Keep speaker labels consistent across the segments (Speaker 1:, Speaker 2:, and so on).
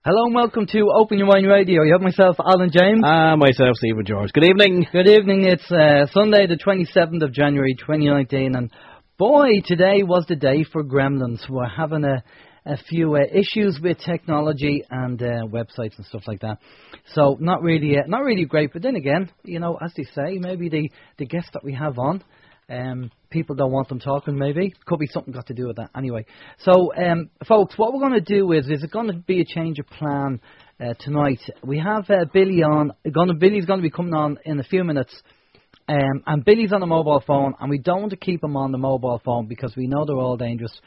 Speaker 1: Hello and welcome to Open Your Mind Radio. You have myself, Alan James.
Speaker 2: And myself, Stephen George. Good evening.
Speaker 1: Good evening. It's Sunday, the 27th of January, 2019. And boy, today was the day for gremlins. We're having a few issues with technology and websites and stuff like that. So not really great. But then again, you know, as they say, maybe the guests that we have on, people don't want them talking, maybe. Could be something got to do with that. Anyway, so, folks, what we're going to do is it's going to be a change of plan tonight. We have Billy on. Billy's going to be coming on in a few minutes. And Billy's on a mobile phone, and we don't want to keep him on the mobile phone because we know they're all dangerous.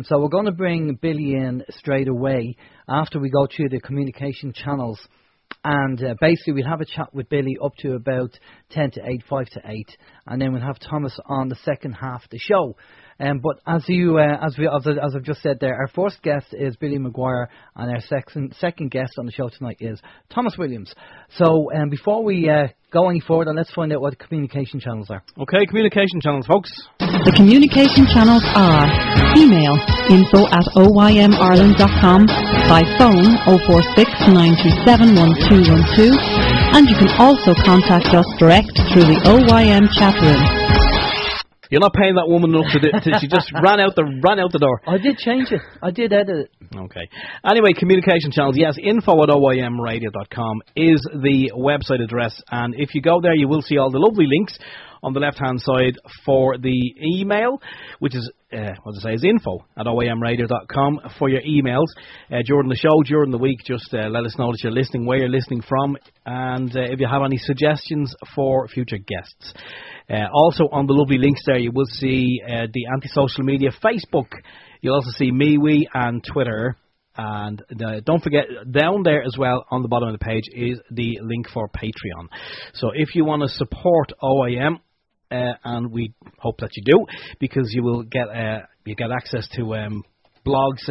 Speaker 1: So we're going to bring Billy in straight away after we go through the communication channels. And basically, we'll have a chat with Billy up to about 10 to 8, 5 to 8. And then we'll have Thomas on the second half of the show. But as I've just said there, our first guest is Billy McGuire, and our second guest on the show tonight is Thomas Williams. So before we go any further, let's find out what the communication channels are.
Speaker 2: Okay, communication channels, folks.
Speaker 3: The communication channels are email info@oymIreland.com, by phone 046 927 1212, and you can also contact us direct through the OYM chat room.
Speaker 2: You're not paying that woman enough to she just ran out the door.
Speaker 1: I did change it. I did edit it.
Speaker 2: Okay. Anyway, communication channels. Yes, info@oymradio.com is the website address, and if you go there, you will see all the lovely links on the left-hand side for the email, which is, is info@oymradio.com for your emails. During the show, during the week, just let us know that you're listening, where you're listening from, and if you have any suggestions for future guests. Also, on the lovely links there, you will see the anti-social media Facebook. You'll also see MeWe and Twitter. And don't forget, down there as well on the bottom of the page is the link for Patreon. So if you want to support OYM, and we hope that you do, because you will get access to blogs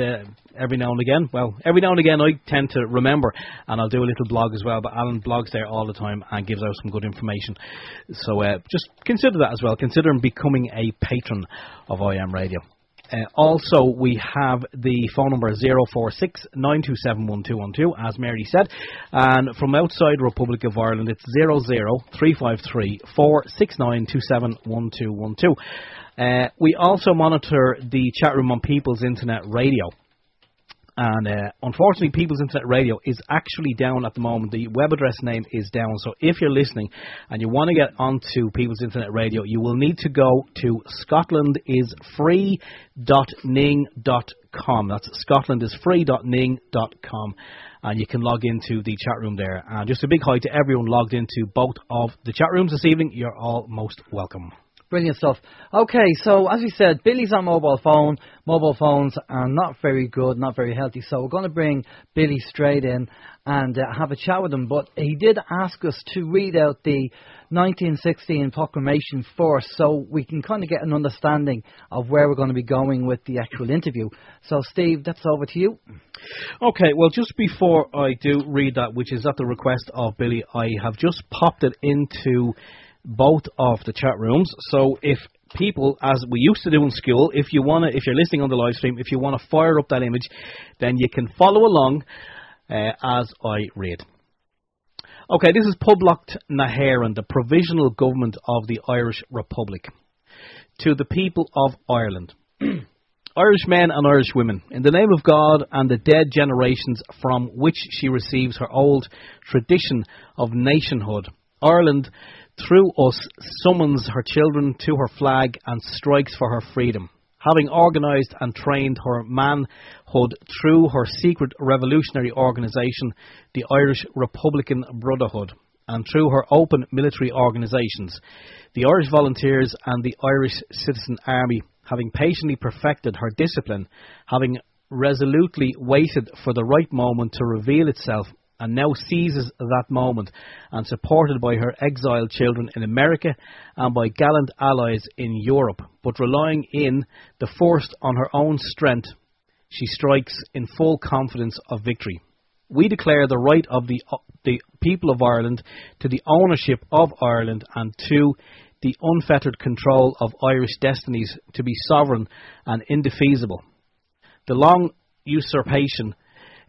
Speaker 2: every now and again. Well, every now and again I tend to remember, and I'll do a little blog as well, but Alan blogs there all the time and gives out some good information. So just consider that as well. Consider becoming a patron of OYM Radio. Also, we have the phone number 046 927 1212, as Mary said. And from outside Republic of Ireland, it's 00353 469 271212. We also monitor the chat room on People's Internet Radio. And unfortunately, People's Internet Radio is actually down at the moment. The web address name is down. So if you're listening and you want to get onto People's Internet Radio, you will need to go to scotlandisfree.ning.com. That's scotlandisfree.ning.com. And you can log into the chat room there. And just a big hi to everyone logged into both of the chat rooms this evening. You're all most welcome.
Speaker 1: Brilliant stuff. Okay, so as we said, Billy's on mobile phone. Mobile phones are not very good, not very healthy. So we're going to bring Billy straight in and have a chat with him. But he did ask us to read out the 1916 proclamation first, so we can kind of get an understanding of where we're going to be going with the actual interview. So, Steve, that's over to you.
Speaker 2: Okay, well, just before I do read that, which is at the request of Billy, I have just popped it into both of the chat rooms. So if people, as we used to do in school, if you're listening on the live stream, if you want to fire up that image, then you can follow along as I read. Okay, this is Publicht na hÉireann, the provisional government of the Irish Republic. To the people of Ireland. Irish men and Irish women, in the name of God and the dead generations from which she receives her old tradition of nationhood, Ireland, through us, summons her children to her flag and strikes for her freedom. Having organised and trained her manhood through her secret revolutionary organisation, the Irish Republican Brotherhood, and through her open military organisations, the Irish Volunteers and the Irish Citizen Army, having patiently perfected her discipline, having resolutely waited for the right moment to reveal itself, and now seizes that moment, and supported by her exiled children in America and by gallant allies in Europe, but relying in the first on her own strength, she strikes in full confidence of victory. We declare the right of the people of Ireland to the ownership of Ireland and to the unfettered control of Irish destinies to be sovereign and indefeasible. The long usurpation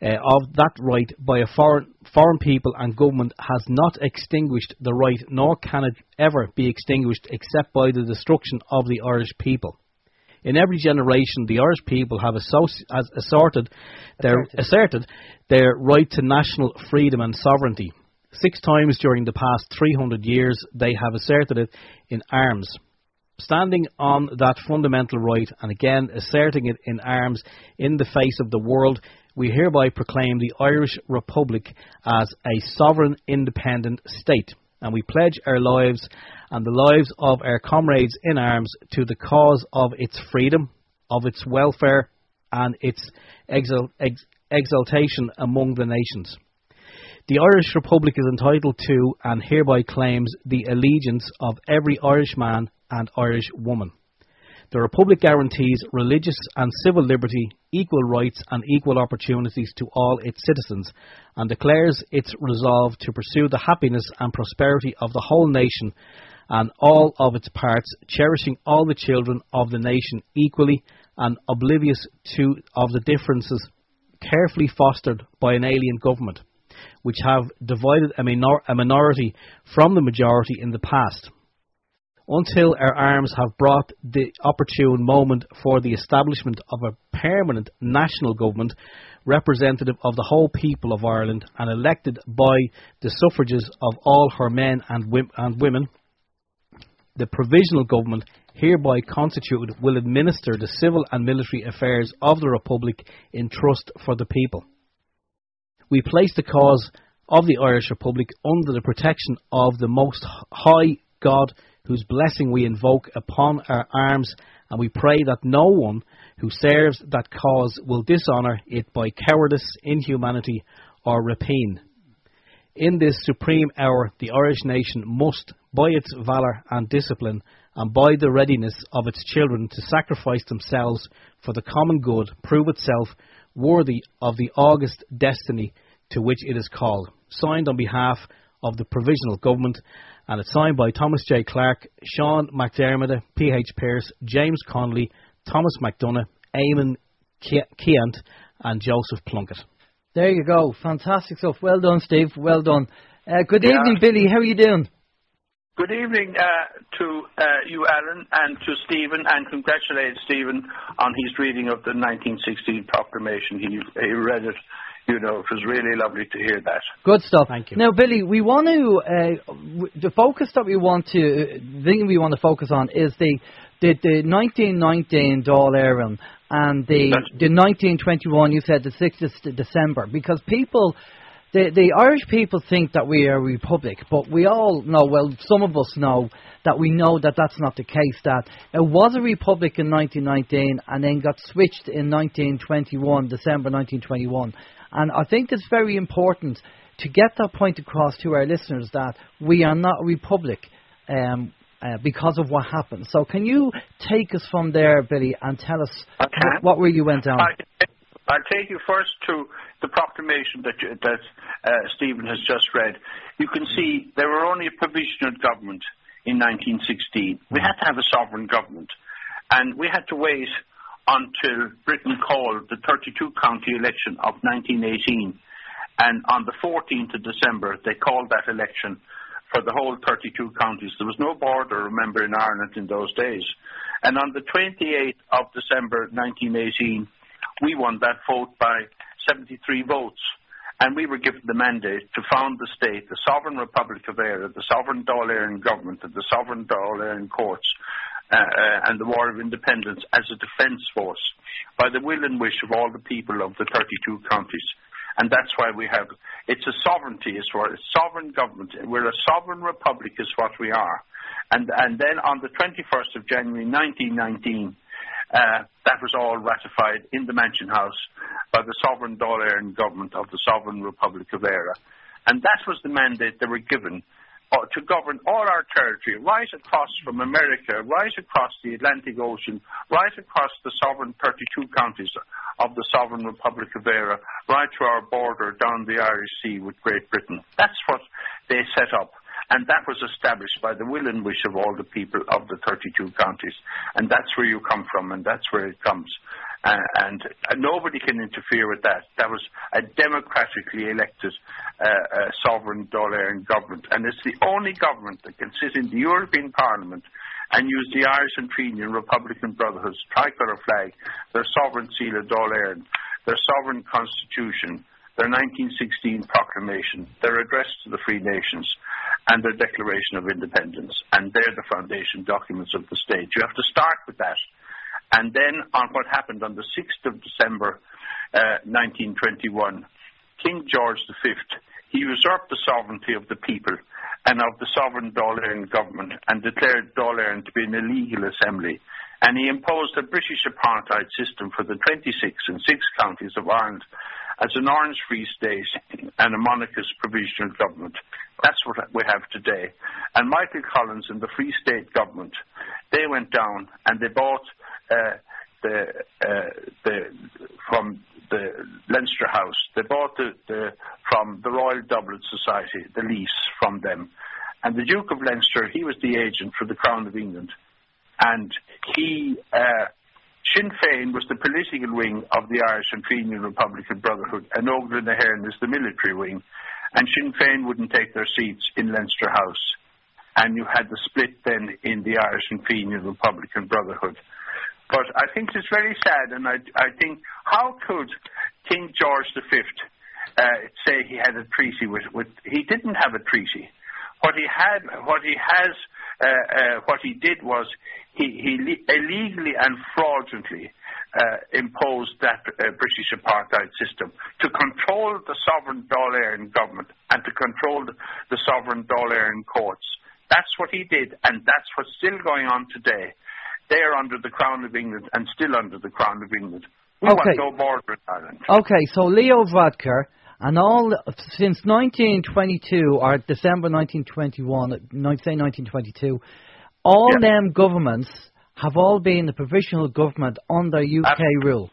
Speaker 2: of that right by a foreign people and government has not extinguished the right, nor can it ever be extinguished except by the destruction of the Irish people. In every generation, the Irish people have asserted their right to national freedom and sovereignty. 6 times during the past 300 years, they have asserted it in arms. Standing on that fundamental right, and again asserting it in arms in the face of the world, we hereby proclaim the Irish Republic as a sovereign independent state, and we pledge our lives and the lives of our comrades in arms to the cause of its freedom, of its welfare, and its exaltation among the nations. The Irish Republic is entitled to and hereby claims the allegiance of every Irishman and Irish woman. The Republic guarantees religious and civil liberty, equal rights and equal opportunities to all its citizens, and declares its resolve to pursue the happiness and prosperity of the whole nation and all of its parts, cherishing all the children of the nation equally and oblivious of the differences carefully fostered by an alien government, which have divided a minority from the majority in the past, until our arms have brought the opportune moment for the establishment of a permanent national government representative of the whole people of Ireland and elected by the suffrages of all her men and women. The provisional government hereby constituted will administer the civil and military affairs of the Republic in trust for the people. We place the cause of the Irish Republic under the protection of the Most High God, whose blessing we invoke upon our arms, and we pray that no one who serves that cause will dishonour it by cowardice, inhumanity, or rapine. In this supreme hour, the Irish nation must, by its valour and discipline, and by the readiness of its children to sacrifice themselves for the common good, prove itself worthy of the august destiny to which it is called. Signed on behalf of the Provisional Government, and it's signed by Thomas J. Clark, Sean McDermott, P.H. Pearce, James Connolly, Thomas McDonough, Eamon Keant, and Joseph Plunkett.
Speaker 1: There you go. Fantastic stuff. Well done, Steve. Well done. Good evening, Billy. How are you doing?
Speaker 4: Good evening to you, Alan, and to Stephen, and congratulate Stephen on his reading of the 1916 proclamation. He read it. You know, it was really lovely to hear that.
Speaker 1: Good stuff.
Speaker 2: Thank you.
Speaker 1: Now, Billy, we want to the focus that we want to focus on is the 1919 Dail Eireann and the 1921. You said the 6th of December, because people, the Irish people think that we are a republic, but we all know, well, some of us know that we know that that's not the case. That it was a republic in 1919 and then got switched in 1921, December 1921. And I think it's very important to get that point across to our listeners that we are not a republic because of what happened. So can you take us from there, Billy, and tell us what way you went down?
Speaker 4: I'll take you first to the proclamation that Stephen has just read. You can see there were only a provisional government in 1916. We had to have a sovereign government, and we had to wait until Britain called the 32-county election of 1918. And on the 14th of December, they called that election for the whole 32 counties. There was no border, remember, in Ireland in those days. And on the 28th of December 1918, we won that vote by 73 votes. And we were given the mandate to found the state, the Sovereign Republic of Eire, the Sovereign Dail Eireann government, and the Sovereign Dail Eireann courts, and the War of Independence as a defence force by the will and wish of all the people of the 32 counties. And that's why we have, it's a sovereignty, it's a sovereign government. We're a sovereign republic is what we are. And then on the 21st of January 1919, that was all ratified in the Mansion House by the Sovereign Dail Eireann government of the Sovereign Republic of Eire. And that was the mandate they were given to govern all our territory, right across from America, right across the Atlantic Ocean, right across the sovereign 32 counties of the Sovereign Republic of Eire, right to our border down the Irish Sea with Great Britain. That's what they set up. And that was established by the will and wish of all the people of the 32 counties. And that's where you come from, and that's where it comes. and nobody can interfere with that. That was a democratically elected sovereign Dáil Éireann government, and it's the only government that can sit in the European Parliament and use the Irish and Fenian Republican Brotherhood's tricolour flag, their sovereign seal of Dáil Éireann, their sovereign constitution, their 1916 proclamation, their address to the Free Nations, and their Declaration of Independence. And they're the foundation documents of the state. You have to start with that. And then on what happened on the 6th of December 1921, King George V, he usurped the sovereignty of the people and of the sovereign Dáil Éireann government and declared Dáil Éireann to be an illegal assembly. And he imposed a British apartheid system for the 26 and 6 counties of Ireland as an Orange-Free state and a monarchist provisional government. That's what we have today. And Michael Collins and the Free State government, they went down and they bought from the Leinster House, they bought from the Royal Dublin Society, the lease from them. And the Duke of Leinster, he was the agent for the Crown of England. And he... Sinn Féin was the political wing of the Irish and Fenian Republican Brotherhood, and Óglaigh na hÉireann is the military wing. And Sinn Féin wouldn't take their seats in Leinster House. And you had the split then in the Irish and Fenian Republican Brotherhood. But I think it's very sad, and I think, how could King George V say he had a treaty with he didn't have a treaty. What he did was he illegally and fraudulently imposed that British apartheid system to control the sovereign Dáil Éireann government and to control the sovereign Dáil Éireann courts. That's what he did, and that's what's still going on today. They are under the Crown of England and still under the Crown of England. We want no border in Ireland.
Speaker 1: Okay, so Leo Varadkar, and all since 1922 or December 1921, say 1922, all them governments have all been the provisional government under UK rule.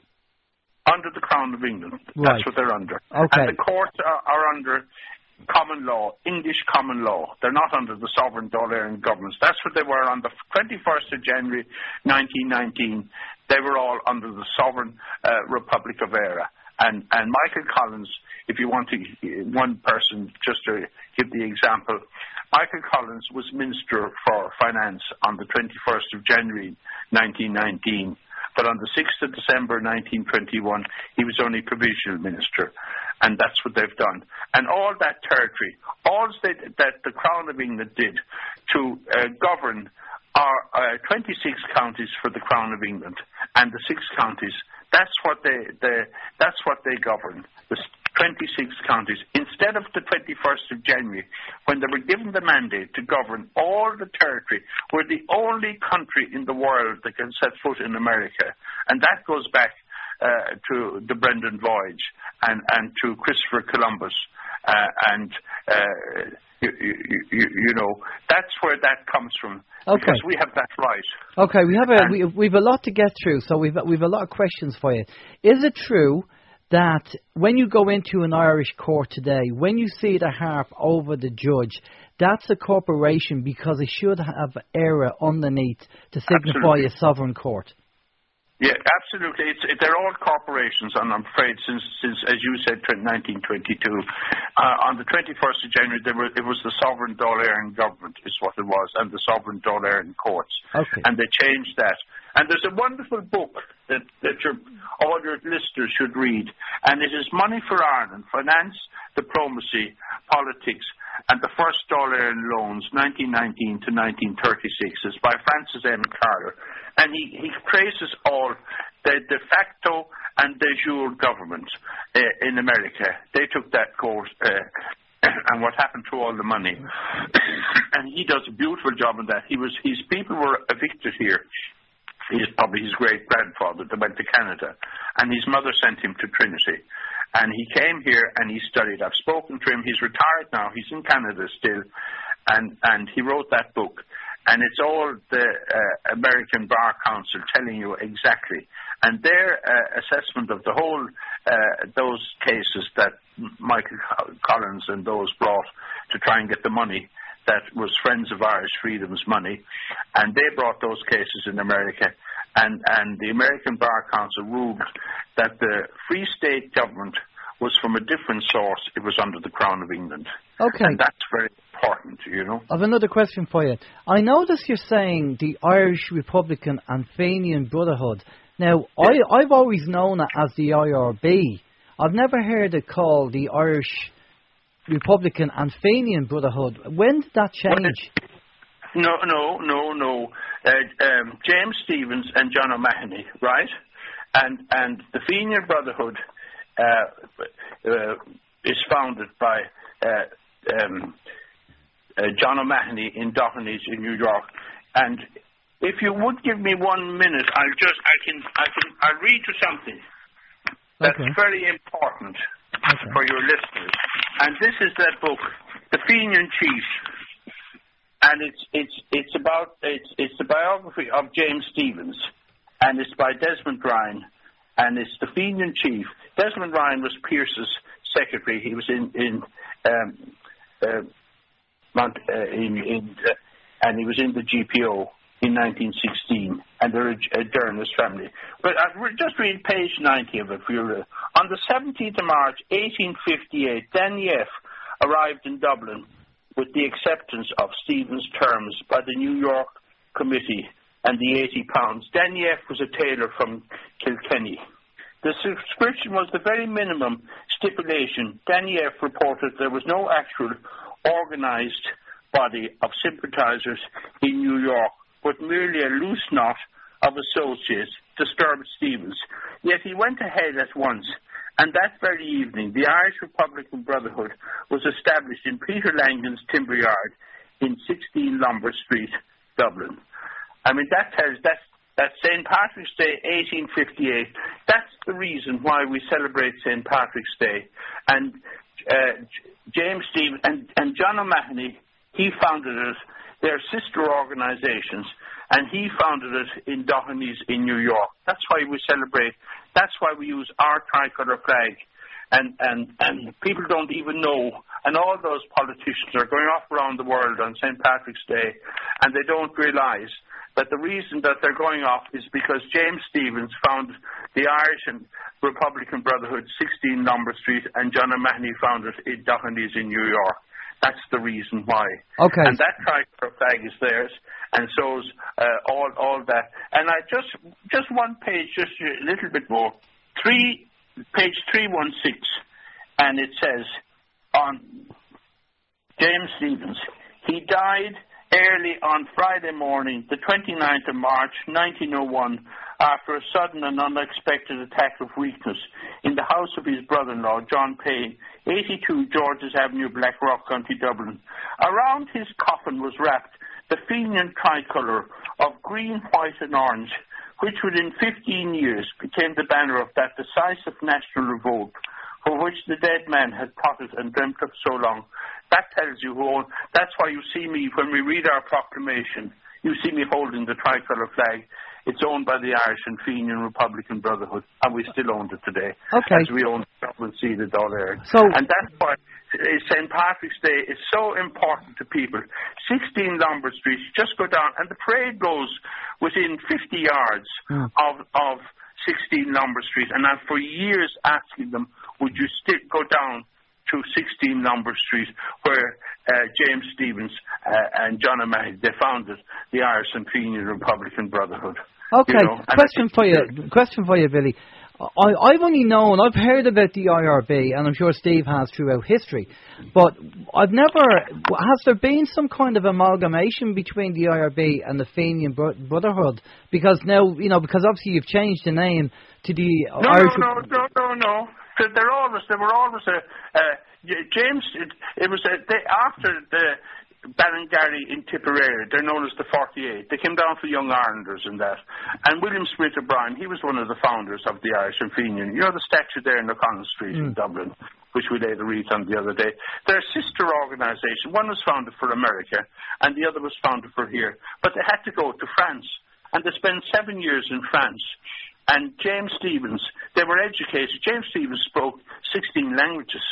Speaker 4: Under the Crown of England.
Speaker 1: Right.
Speaker 4: That's what they're under.
Speaker 1: Okay.
Speaker 4: And the courts are under common law, English common law. They're not under the sovereign Dáil Éireann governments. That's what they were on the 21st of January 1919. They were all under the sovereign Republic of Eire. And Michael Collins, if you want to, one person, just to give the example, Michael Collins was Minister for Finance on the 21st of January 1919, but on the 6th of December 1921, he was only Provisional Minister, and that's what they've done. And all that territory, all that the Crown of England did to govern are 26 counties for the Crown of England, and the 6 counties. That's what they govern. The 26 counties instead of the 21st of January, when they were given the mandate to govern all the territory. We're the only country in the world that can set foot in America, and that goes back to the Brendan voyage and to Christopher Columbus you know, that's where that comes from.
Speaker 1: Okay.
Speaker 4: Because we have that right.
Speaker 1: Okay, we've a lot to get through, so we've a lot of questions for you. Is it true that when you go into an Irish court today, when you see the Harp over the judge, that's a corporation because it should have Eire underneath to signify a sovereign court?
Speaker 4: Yeah, absolutely. They're all corporations, and I'm afraid since as you said, 1922, on the 21st of January, it was the sovereign Dáil Éireann government, is what it was, and the sovereign Dáil Éireann courts.
Speaker 1: Okay. And
Speaker 4: they changed that. And there's a wonderful book that all your listeners should read, and it is Money for Ireland, Finance, Diplomacy, Politics, and the First Dáil Éireann Loans, 1919 to 1936. It's by Francis M. Carter. And he traces all the de facto and de jure government in America. They took that course and what happened to all the money. And he does a beautiful job in that. His people were evicted here. He's probably his great-grandfather that went to Canada. And his mother sent him to Trinity. And he came here and he studied. I've spoken to him. He's retired now. He's in Canada still. And he wrote that book. And it's all the American Bar Council telling you exactly. And their assessment of the whole, those cases that Michael Collins and those brought to try and get the money, that was Friends of Irish Freedom's money. And they brought those cases in America. and the American Bar Council ruled that the Free State government was from a different source. It was under the Crown of England.
Speaker 1: Okay.
Speaker 4: And that's very important, you know.
Speaker 1: I have another question for you. I notice you're saying the Irish Republican and Fenian Brotherhood. Now, yeah. I've always known it as the IRB. I've never heard it called the Irish Republican and Fenian Brotherhood. When did that change?
Speaker 4: No. James Stephens and John O'Mahony, right? And the Fenian Brotherhood is founded by John O'Mahony in Doherty's in New York. And if you would give me 1 minute, I'll read you something that's very important for your listeners. And this is that book, The Fenian Chief. And it's the biography of James Stephens, and it's by Desmond Ryan, and it's the Fenian Chief. Desmond Ryan was Pierce's secretary. He was and he was in the GPO in 1916, and they're a journalist family. But I'll just read page 90 of it for you. On the 17th of March, 1858, Danief arrived in Dublin with the acceptance of Stephens' terms by the New York Committee and the £80. Danief was a tailor from Kilkenny. The subscription was the very minimum stipulation. Danief reported there was no actual organised body of sympathisers in New York, but merely a loose knot of associates disturbed Stephens. Yet he went ahead at once, and that very evening the Irish Republican Brotherhood was established in Peter Langan's timber yard in 16 Lombard Street, Dublin. I mean, that tells that's St. Patrick's Day, 1858. That's the reason why we celebrate St. Patrick's Day. And James Stephens and John O'Mahony, he founded it. They're sister organizations, and he founded it in Doherty's in New York. That's why we celebrate. That's why we use our tricolour flag. And people don't even know. And all those politicians are going off around the world on St. Patrick's Day, and they don't realise that the reason that they're going off is because James Stephens founded the Irish and Republican Brotherhood, 16 Lombard Street, and John O'Mahony founded it in Doherty's in New York. That's the reason why. Okay. And that tricolour flag is theirs, and so's all that. And I just one page, just a little bit more. Page 316, and it says on James Stephens, he died early on Friday morning, the 29th of March, 1901, after a sudden and unexpected attack of weakness in the house of his brother-in-law, John Payne, 82 George's Avenue, Blackrock, County Dublin. Around his coffin was wrapped the Fenian tricolour of green, white and orange, which within 15 years became the banner of that decisive national revolt for which the dead man had plotted and dreamt of so long. That tells you that's why you see me, when we read our proclamation, you see me holding the tricolour flag. It's owned by the Irish and Fenian Republican Brotherhood, and we still own it today. Okay. As we own Dublin Seed at Dail Eireann. And that's why St. Patrick's Day is so important to people. 16 Lombard Street, just go down, and the parade goes within 50 yards of 16 Lombard Street. And I'm for years asking them, would you still go down to 16 Lombard Street, where James Stephens and John O'Mahony, they founded the Irish and Fenian Republican Brotherhood. Okay, you know, question for you, Billy.
Speaker 1: I've only known, I've heard about the IRB, and I'm sure Steve has throughout history, but has there been some kind of amalgamation between the IRB and the Fenian Brotherhood? Because now, because obviously you've changed the name to the Irish...
Speaker 4: No. There were always James, after the Ballingarry in Tipperary, they're known as the 48. They came down for Young Irelanders and that. And William Smith O'Brien, he was one of the founders of the Irish and Fenian. You know the statue there in O'Connell Street in Dublin, which we laid a wreath on the other day. They're a sister organisation. One was founded for America, and the other was founded for here. But they had to go to France, and they spent 7 years in France. And James Stephens, they were educated. James Stephens spoke 16 languages,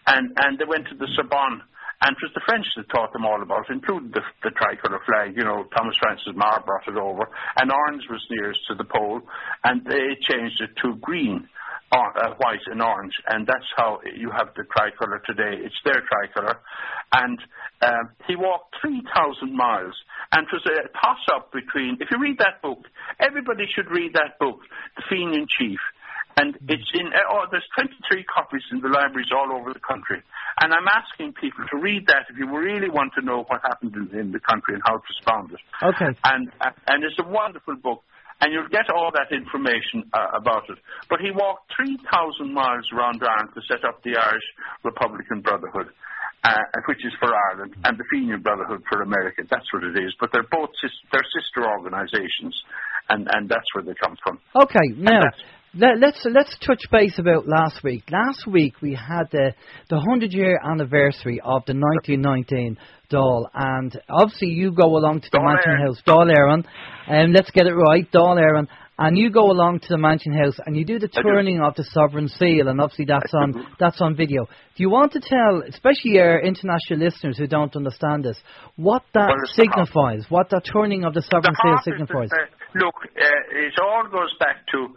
Speaker 4: and they went to the Sorbonne And it was the French that taught them all about it, including the tricolour flag. You know, Thomas Francis Meagher brought it over, and orange was nearest to the pole, and they changed it to green, white and orange, and that's how you have the tricolour today. It's their tricolour. And he walked 3,000 miles, and it was a toss-up between, if you read that book, everybody should read that book, The Fenian Chief. And it's in, there's 23 copies in the libraries all over the country. And I'm asking people to read that if you really want to know what happened in the country and how it was founded.
Speaker 1: Okay.
Speaker 4: And it's a wonderful book. And you'll get all that information about it. But he walked 3,000 miles around Ireland to set up the Irish Republican Brotherhood, which is for Ireland, and the Fenian Brotherhood for America. That's what it is. But they're both they're sister organisations, and that's where they come from.
Speaker 1: Okay, now let's touch base about last week. Last week we had the 100-year anniversary of the 1919 Dail, and obviously you go along to the Mansion House, Dail Eireann, and let's get it right, Dail Eireann, and you go along to the Mansion House and you do the turning of the Sovereign Seal, and obviously that's on video. Do you want to tell, especially our international listeners who don't understand this, what that signifies, what that turning of the Sovereign Seal signifies?
Speaker 4: Look, it all goes back to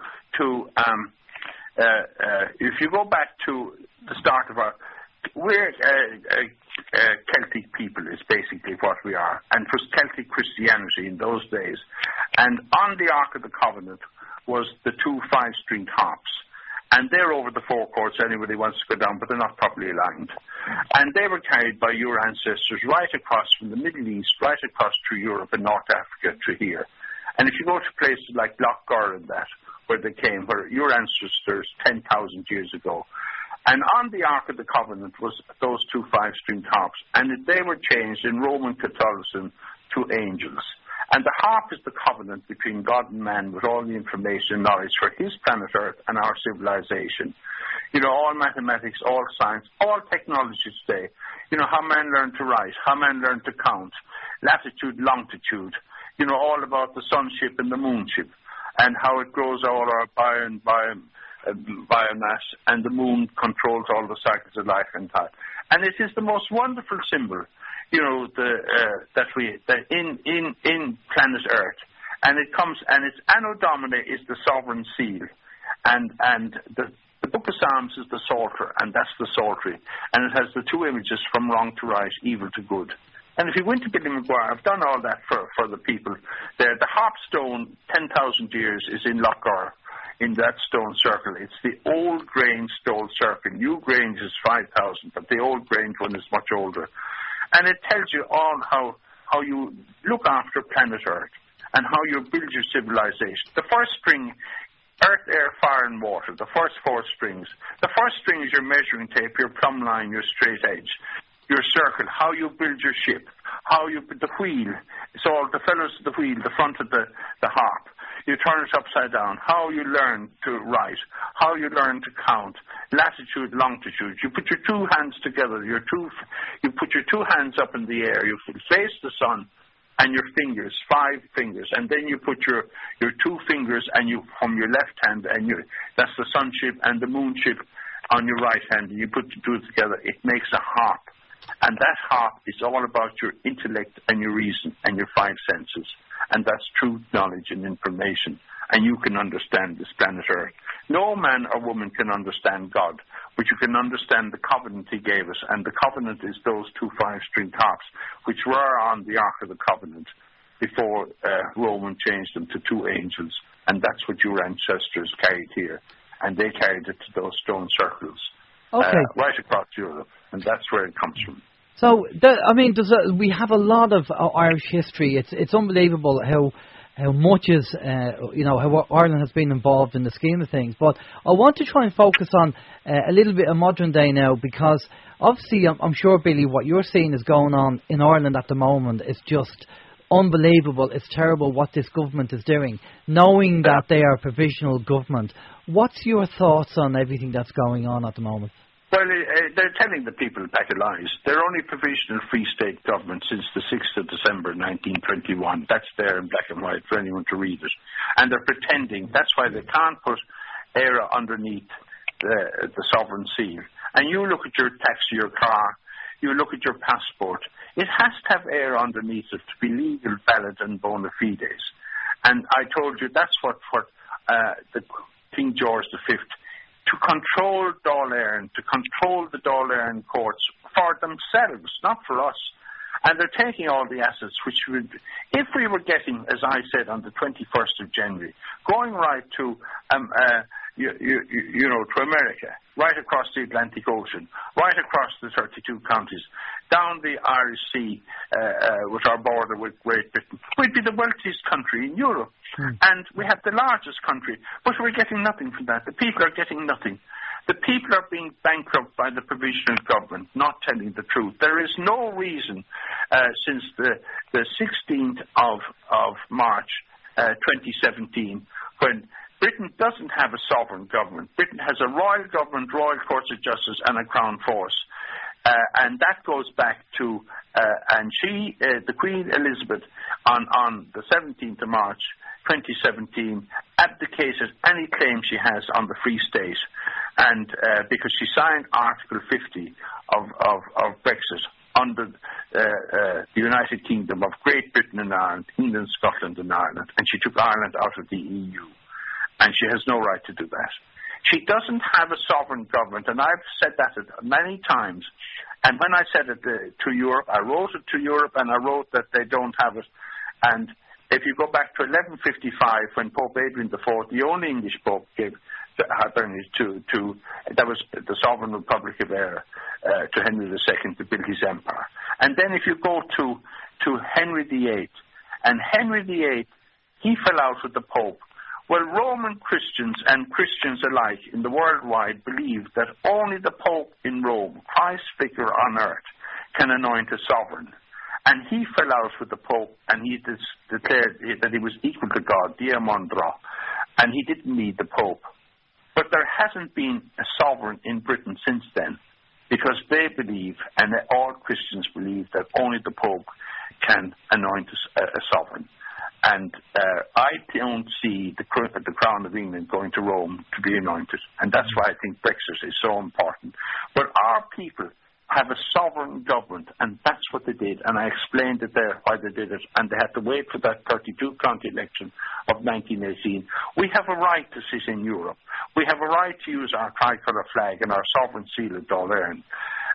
Speaker 4: if you go back to the start of we're Celtic people is basically what we are, and it was Celtic Christianity in those days. And on the Ark of the Covenant was the two 5-string harps, and they're over the forecourts. Anybody wants to go down, but they're not properly aligned. And they were carried by your ancestors right across from the Middle East, right across through Europe and North Africa to here. And if you go to places like Lochgar and that, where they came, where your ancestors 10,000 years ago. And on the Ark of the Covenant was those two 5-string harps, and they were changed in Roman Catholicism to angels. And the harp is the covenant between God and man with all the information and knowledge for his planet Earth and our civilization. You know, all mathematics, all science, all technology today. You know, how man learned to write, how man learned to count, latitude, longitude. You know, all about the sunship and the moonship, and how it grows all our biomass, and the moon controls all the cycles of life and time. And it is the most wonderful symbol, you know, in planet Earth. And it comes, and its Anno Domini is the sovereign seal, and the Book of Psalms is the Psalter, and that's the Psaltery, and it has the two images from wrong to right, evil to good. And if you went to Billy McGuire, I've done all that for the people there. The harp stone, 10,000 years, is in Lochgar, in that stone circle. It's the old Grange stone circle. New Grange is 5,000, but the old Grange one is much older. And it tells you all how you look after planet Earth and how you build your civilization. The first string, earth, air, fire, and water, the first 4 strings. The first string is your measuring tape, your plumb line, your straight edge, your circle, how you build your ship, how you put the wheel. It's all the fellows of the wheel, the front of the harp. You turn it upside down, how you learn to write, how you learn to count, latitude, longitude. You put your 2 hands together, you put your 2 hands up in the air, you face the sun, and your fingers, 5 fingers, and then you put your 2 fingers and you from your left hand, and that's the sunship and the moonship on your right hand, and you put the 2 together. It makes a harp. And that harp is all about your intellect and your reason and your 5 senses. And that's truth, knowledge, and information. And you can understand this planet Earth. No man or woman can understand God, but you can understand the covenant he gave us. And the covenant is those 2 5-string harps, which were on the Ark of the Covenant before Roman changed them to 2 angels. And that's what your ancestors carried here. And they carried it to those stone circles right across Europe. And that's where it comes from.
Speaker 1: So, we have a lot of Irish history. It's unbelievable how much is, how Ireland has been involved in the scheme of things. But I want to try and focus on a little bit of modern day now, because obviously I'm sure, Billy, what you're seeing is going on in Ireland at the moment is just unbelievable. It's terrible what this government is doing, knowing that they are a provisional government. What's your thoughts on everything that's going on at the moment?
Speaker 4: Well, they're telling the people a pack of lies. They're only provisional free state government since the 6th of December 1921. That's there in black and white for anyone to read it. And they're pretending. That's why they can't put Eire underneath the sovereign seal. And you look at your tax of your car, you look at your passport, it has to have Eire underneath it to be legal, valid and bona fides. And I told you that's what the King George V, to control Dail Eireann, to control the Dail Eireann courts for themselves, not for us. And they're taking all the assets which would, if we were getting, as I said, on the 21st of January, going right to, to America, right across the Atlantic Ocean, right across the 32 counties, down the Irish Sea with our border with Great Britain, we'd be the wealthiest country in Europe. And we have the largest country, but we're getting nothing from that. The people are getting nothing. The people are being bankrupt by the provisional government, not telling the truth. There is no reason since the 16th of March 2017, when Britain doesn't have a sovereign government. Britain has a royal government, royal courts of justice and a crown force. And that goes back to, the Queen Elizabeth, on the 17th of March 2017, abdicated any claim she has on the Free State, and because she signed Article 50 of Brexit under the United Kingdom of Great Britain and Ireland, England, Scotland and Ireland, and she took Ireland out of the EU, and she has no right to do that. She doesn't have a sovereign government, and I've said that many times. And when I said it to Europe, I wrote it to Europe, and I wrote that they don't have it. And if you go back to 1155, when Pope Adrian IV, the only English pope, gave that was the Sovereign Republic of Eire, to Henry II to build his empire. And then if you go to Henry VIII, and Henry VIII, he fell out with the Pope. Well, Roman Christians and Christians alike in the worldwide believe that only the Pope in Rome, Christ's figure on earth, can anoint a sovereign. And he fell out with the Pope, and he declared that he was equal to God, Diamondra, and he didn't need the Pope. But there hasn't been a sovereign in Britain since then, because they believe, and all Christians believe, that only the Pope can anoint a sovereign. And I don't see the Crown of England going to Rome to be anointed. And that's why I think Brexit is so important. But our people have a sovereign government, and that's what they did. And I explained it there why they did it. And they had to wait for that 32-county election of 1918. We have a right to sit in Europe. We have a right to use our tricolour flag and our sovereign seal of Dail Eireann.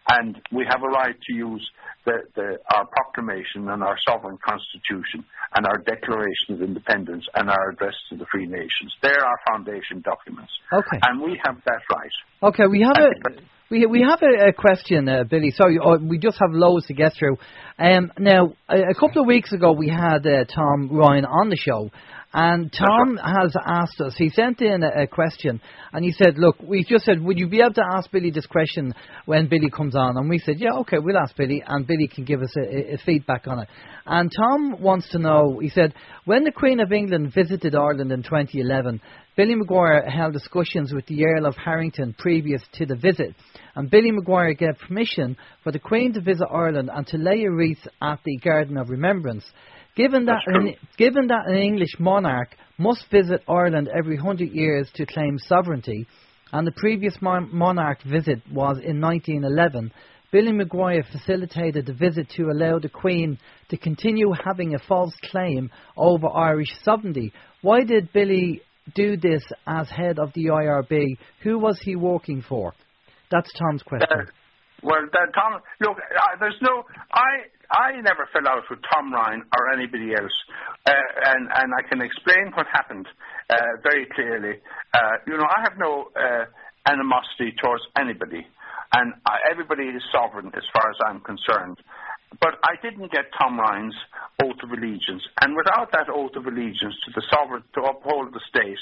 Speaker 4: And we have a right to use our proclamation and our sovereign constitution and our Declaration of Independence and our address to the free nations. They're our foundation documents.
Speaker 1: Okay.
Speaker 4: And we have that right.
Speaker 1: Okay, we have a question, Billy. Sorry, we just have loads to get through. Now, a couple of weeks ago, we had Tom Ryan on the show. And Tom has asked us, he sent in a question, and he said, look, we just said, would you be able to ask Billy this question when Billy comes on? And we said, yeah, okay, we'll ask Billy, and Billy can give us a feedback on it. And Tom wants to know, he said, when the Queen of England visited Ireland in 2011, Billy McGuire held discussions with the Earl of Harrington previous to the visit, and Billy McGuire gave permission for the Queen to visit Ireland and to lay a wreath at the Garden of Remembrance. Given that an English monarch must visit Ireland every 100 years to claim sovereignty, and the previous monarch visit was in 1911, Billy McGuire facilitated the visit to allow the Queen to continue having a false claim over Irish sovereignty. Why did Billy do this as head of the IRB? Who was he working for? That's Tom's question.
Speaker 4: Tom, look, I never fell out with Tom Ryan or anybody else, and I can explain what happened very clearly. I have no animosity towards anybody, and everybody is sovereign as far as I'm concerned. But I didn't get Tom Ryan's oath of allegiance, and without that oath of allegiance to the sovereign, to uphold the state,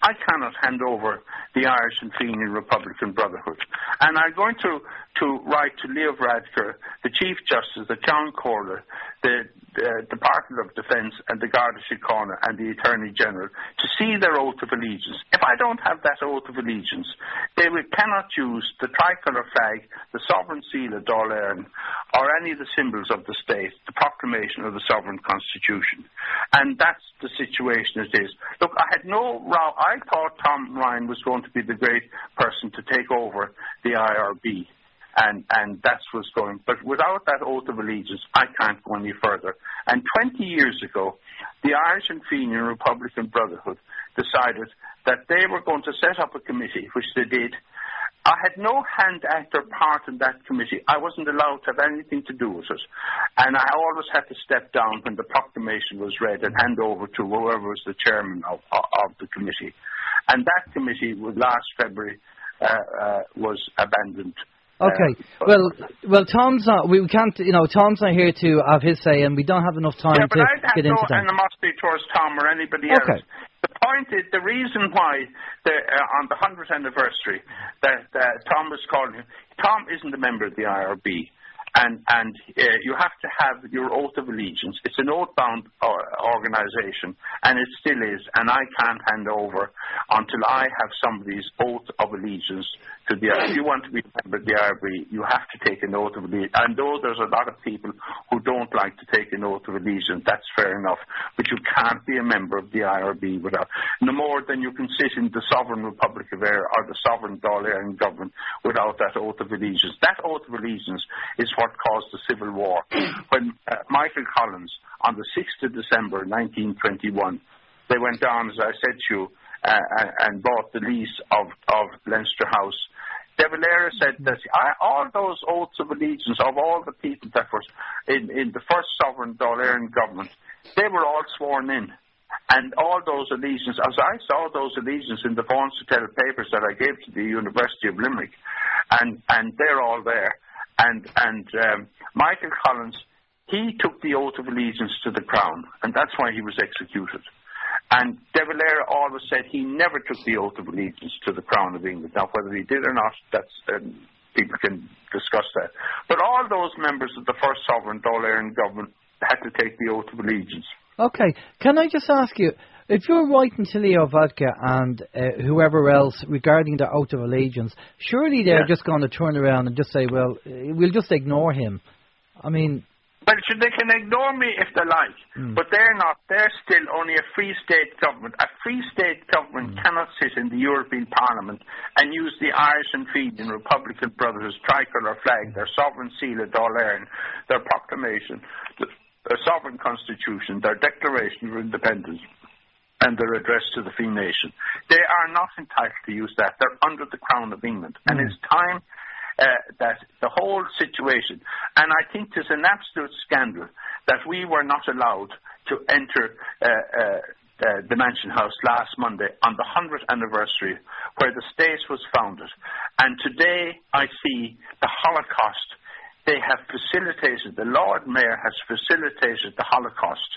Speaker 4: I cannot hand over the Irish and Fenian Republican Brotherhood. And I'm going to write to Leo Varadkar, the Chief Justice, the John Corler, the Department of Defence and the Garda Síochána and the Attorney General to see their oath of allegiance. If I don't have that oath of allegiance, they cannot use the tricolour flag, the sovereign seal of Dail Eireann, or any of the symbols of the state, the proclamation of the sovereign constitution. And that's the situation it is. Look, I had no row. I thought Tom Ryan was going to be the great person to take over the IRB. and that's what's going. But without that oath of allegiance, I can't go any further. And 20 years ago, the Irish and Fenian Republican Brotherhood decided that they were going to set up a committee, which they did. I had no hand, act, or part in that committee. I wasn't allowed to have anything to do with it. And I always had to step down when the proclamation was read and hand over to whoever was the chairman of the committee. And that committee, last February, was abandoned.
Speaker 1: Okay. Well, Tom's not. We can't. Tom's not here to have his say, and we don't have enough time to get into that.
Speaker 4: Yeah, but I have no animosity towards Tom or anybody else.
Speaker 1: Okay.
Speaker 4: The point is, the reason why on the 100th anniversary that Tom was calling him, Tom isn't a member of the IRB. And you have to have your oath of allegiance. It's an oath-bound organisation, and it still is, and I can't hand over until I have somebody's oath of allegiance to the IRB. If you want to be a member of the IRB, you have to take an oath of allegiance. And though there's a lot of people who don't like to take an oath of allegiance, that's fair enough, but you can't be a member of the IRB without, no more than you can sit in the Sovereign Republic of Eire or the Sovereign Dail Eireann government without that oath of allegiance. That oath of allegiance is what caused the Civil War. When Michael Collins, on the 6th of December 1921, they went down, as I said to you, and bought the lease of Leinster House. Dail Eireann said that all those oaths of allegiance of all the people that were in the first Sovereign Dail Eireann government, they were all sworn in. And all those allegiances, as I saw those allegiances in the Voluntary papers that I gave to the University of Limerick, and they're all there. And Michael Collins, he took the oath of allegiance to the Crown, and that's why he was executed. And Dail Eireann always said he never took the oath of allegiance to the Crown of England. Now, whether he did or not, that's people can discuss that. But all those members of the first Sovereign Dail Eireann government had to take the oath of allegiance.
Speaker 1: Okay, can I just ask you, if you're writing to Leo Varadkar and whoever else regarding the oath of allegiance, surely they're just going to turn around and just say, well, we'll just ignore him. I mean...
Speaker 4: Well, they can ignore me if they like, but they're not. They're still only a free state government. A free state government cannot sit in the European Parliament and use the Irish and Fenian Republican Brotherhood's tricolour flag, their sovereign seal of Dail Eireann, their proclamation, their sovereign constitution, their declaration of independence, and their address to the Free Nation. They are not entitled to use that. They're under the Crown of England. And it's time that the whole situation, and I think it's an absolute scandal that we were not allowed to enter the Mansion House last Monday on the 100th anniversary where the state was founded. And today I see the Holocaust. They have facilitated, the Lord Mayor has facilitated the Holocaust,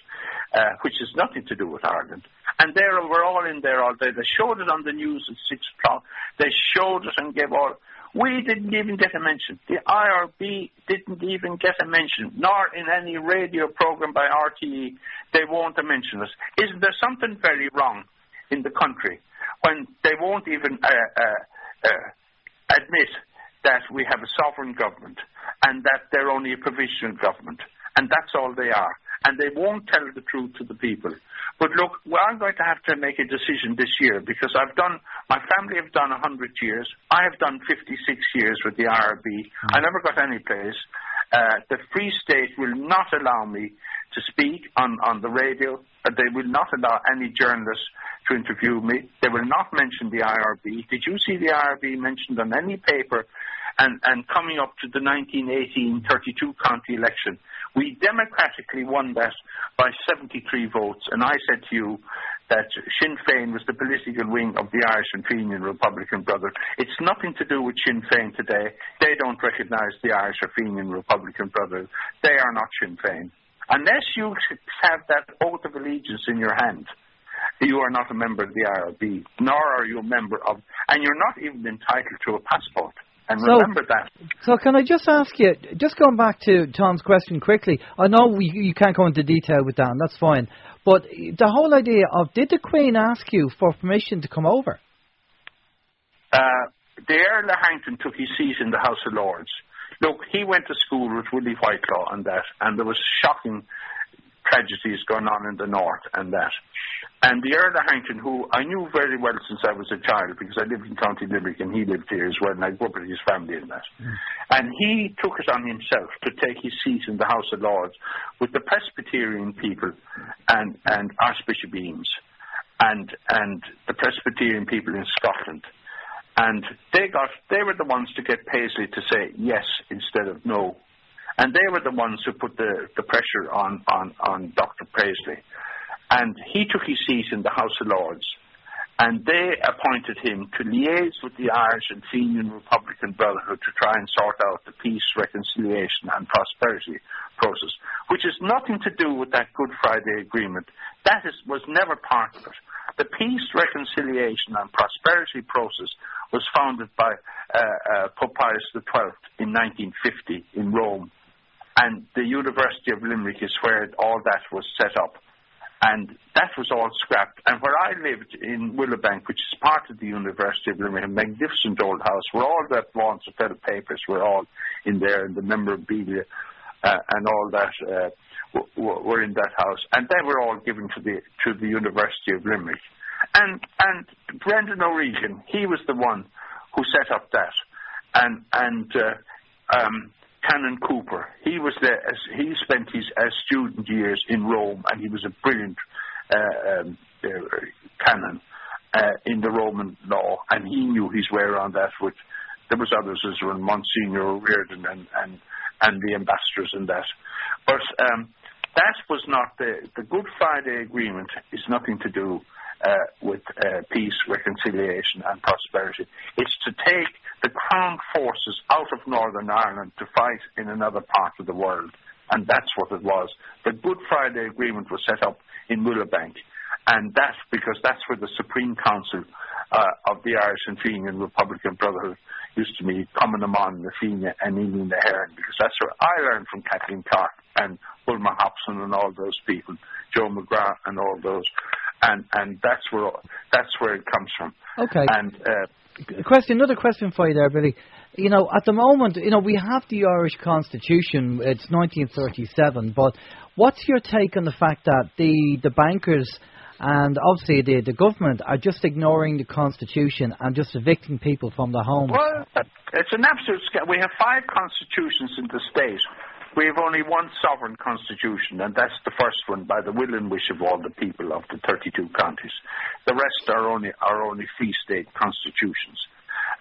Speaker 4: which has nothing to do with Ireland. And we're all in there all day. They showed it on the news at 6 o'clock. They showed it and gave all... We didn't even get a mention. The IRB didn't even get a mention, nor in any radio program by RTE. They won't mention us. Isn't there something very wrong in the country when they won't even admit that we have a sovereign government and that they're only a provisional government, and that's all they are, and they won't tell the truth to the people. But look, I'm going to have to make a decision this year because my family have done 100 years. I have done 56 years with the IRB. I never got any place. The Free State will not allow me to speak on the radio. They will not allow any journalists to interview me. They will not mention the IRB. Did you see the IRB mentioned on any paper? And coming up to the 1918 32 county election, we democratically won that by 73 votes. And I said to you that Sinn Féin was the political wing of the Irish and Fenian Republican Brotherhood. It's nothing to do with Sinn Féin today. They don't recognise the Irish or Fenian Republican Brotherhood. They are not Sinn Féin. Unless you have that oath of allegiance in your hand, you are not a member of the IRB, nor are you a member of... And you're not even entitled to a passport. And remember that.
Speaker 1: So can I just ask you, just going back to Tom's question quickly, I know you can't go into detail with that, and that's fine, but the whole idea of, did the Queen ask you for permission to come over?
Speaker 4: Dail Eireann took his seat in the House of Lords. Look, he went to school with Willie Whitelaw on that, and there was shocking tragedies going on in the north and that. And the Eire of Harrington, who I knew very well since I was a child, because I lived in County Limerick and he lived here as well, and I grew up with his family in that. And he took it on himself to take his seat in the House of Lords with the Presbyterian people and Archbishop Eames and the Presbyterian people in Scotland. And they were the ones to get Paisley to say yes instead of no. And they were the ones who put the pressure on Dr. Paisley. And he took his seat in the House of Lords. And they appointed him to liaise with the Irish and Fenian Republican Brotherhood to try and sort out the peace, reconciliation and prosperity process, which has nothing to do with that Good Friday Agreement. That was never part of it. The peace, reconciliation and prosperity process was founded by Pope Pius XII in 1950 in Rome. And the University of Limerick is where all that was set up. And that was all scrapped. And where I lived in Willowbank, which is part of the University of Limerick, a magnificent old house, where all the Vaughan's Hotel papers were all in there, and the memorabilia and all that were in that house. And they were all given to the University of Limerick. And Brendan O'Regan, he was the one who set up that. And Canon Cooper, he was there. He spent his student years in Rome, and he was a brilliant canon in the Roman law, and he knew his way around that. There was others as well, Monsignor Reardon and the ambassadors and that. But that was not the Good Friday Agreement. Is nothing to do with peace, reconciliation and prosperity. It's to take the Crown forces out of Northern Ireland to fight in another part of the world. And that's what it was. The Good Friday Agreement was set up in Willowbank. And that's because that's where the Supreme Council of the Irish and Fenian Republican Brotherhood used to meet, Cumann na Fine and Eimean na HÉireann, because that's where I learned from Kathleen Clark and Wilma Hobson and all those people, Joe McGuire and all those. And that's where it comes from.
Speaker 1: Okay.
Speaker 4: And
Speaker 1: another question for you there, Billy. You know, at the moment, you know, we have the Irish Constitution. It's 1937. But what's your take on the fact that the bankers and obviously the government are just ignoring the Constitution and just evicting people from their homes?
Speaker 4: Well, it's an absolute scam. We have 5 constitutions in the state. We have only one sovereign constitution, and that's the first one by the will and wish of all the people of the 32 counties. The rest are only free state constitutions.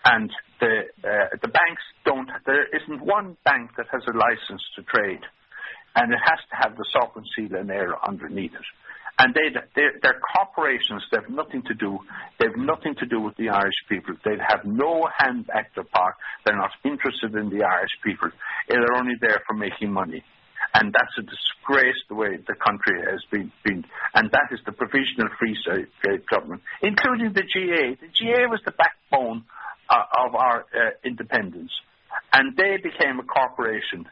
Speaker 4: And the banks there isn't one bank that has a license to trade, and it has to have the sovereign seal and Eire underneath it. And they're corporations. They have nothing to do. They have nothing to do with the Irish people. They have no hand back their part. They're not interested in the Irish people. They're only there for making money. And that's a disgrace the way the country has been. And that is the provisional free state government, including the GA. The GA was the backbone of our independence. And they became a corporation.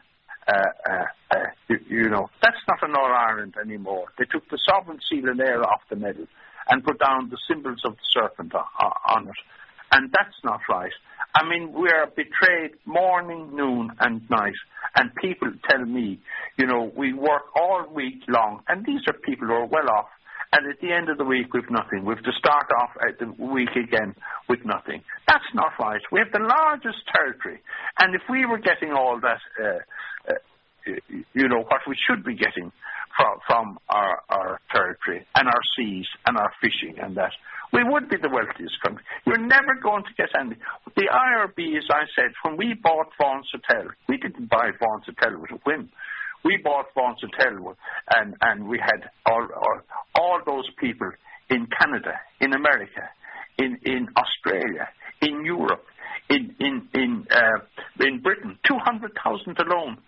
Speaker 4: That's not an All-Ireland anymore. They took the sovereign seal and Eire off the medal and put down the symbols of the serpent on it. And that's not right. I mean, we are betrayed morning, noon and night. And people tell me, we work all week long. And these are people who are well off. And at the end of the week, we've nothing. We've to start off at the week again with nothing. That's not right. We have the largest territory. And if we were getting all that, what we should be getting from our territory and our seas and our fishing and that, we would be the wealthiest country. You're never going to get anything. The IRB, as I said, when we bought Vaughan's Hotel, we didn't buy Vaughan's Hotel with a whim. We bought Vaughan's Hotel and we had all those people in Canada, in America, in Australia, in Europe, in Britain, 200,000 alone,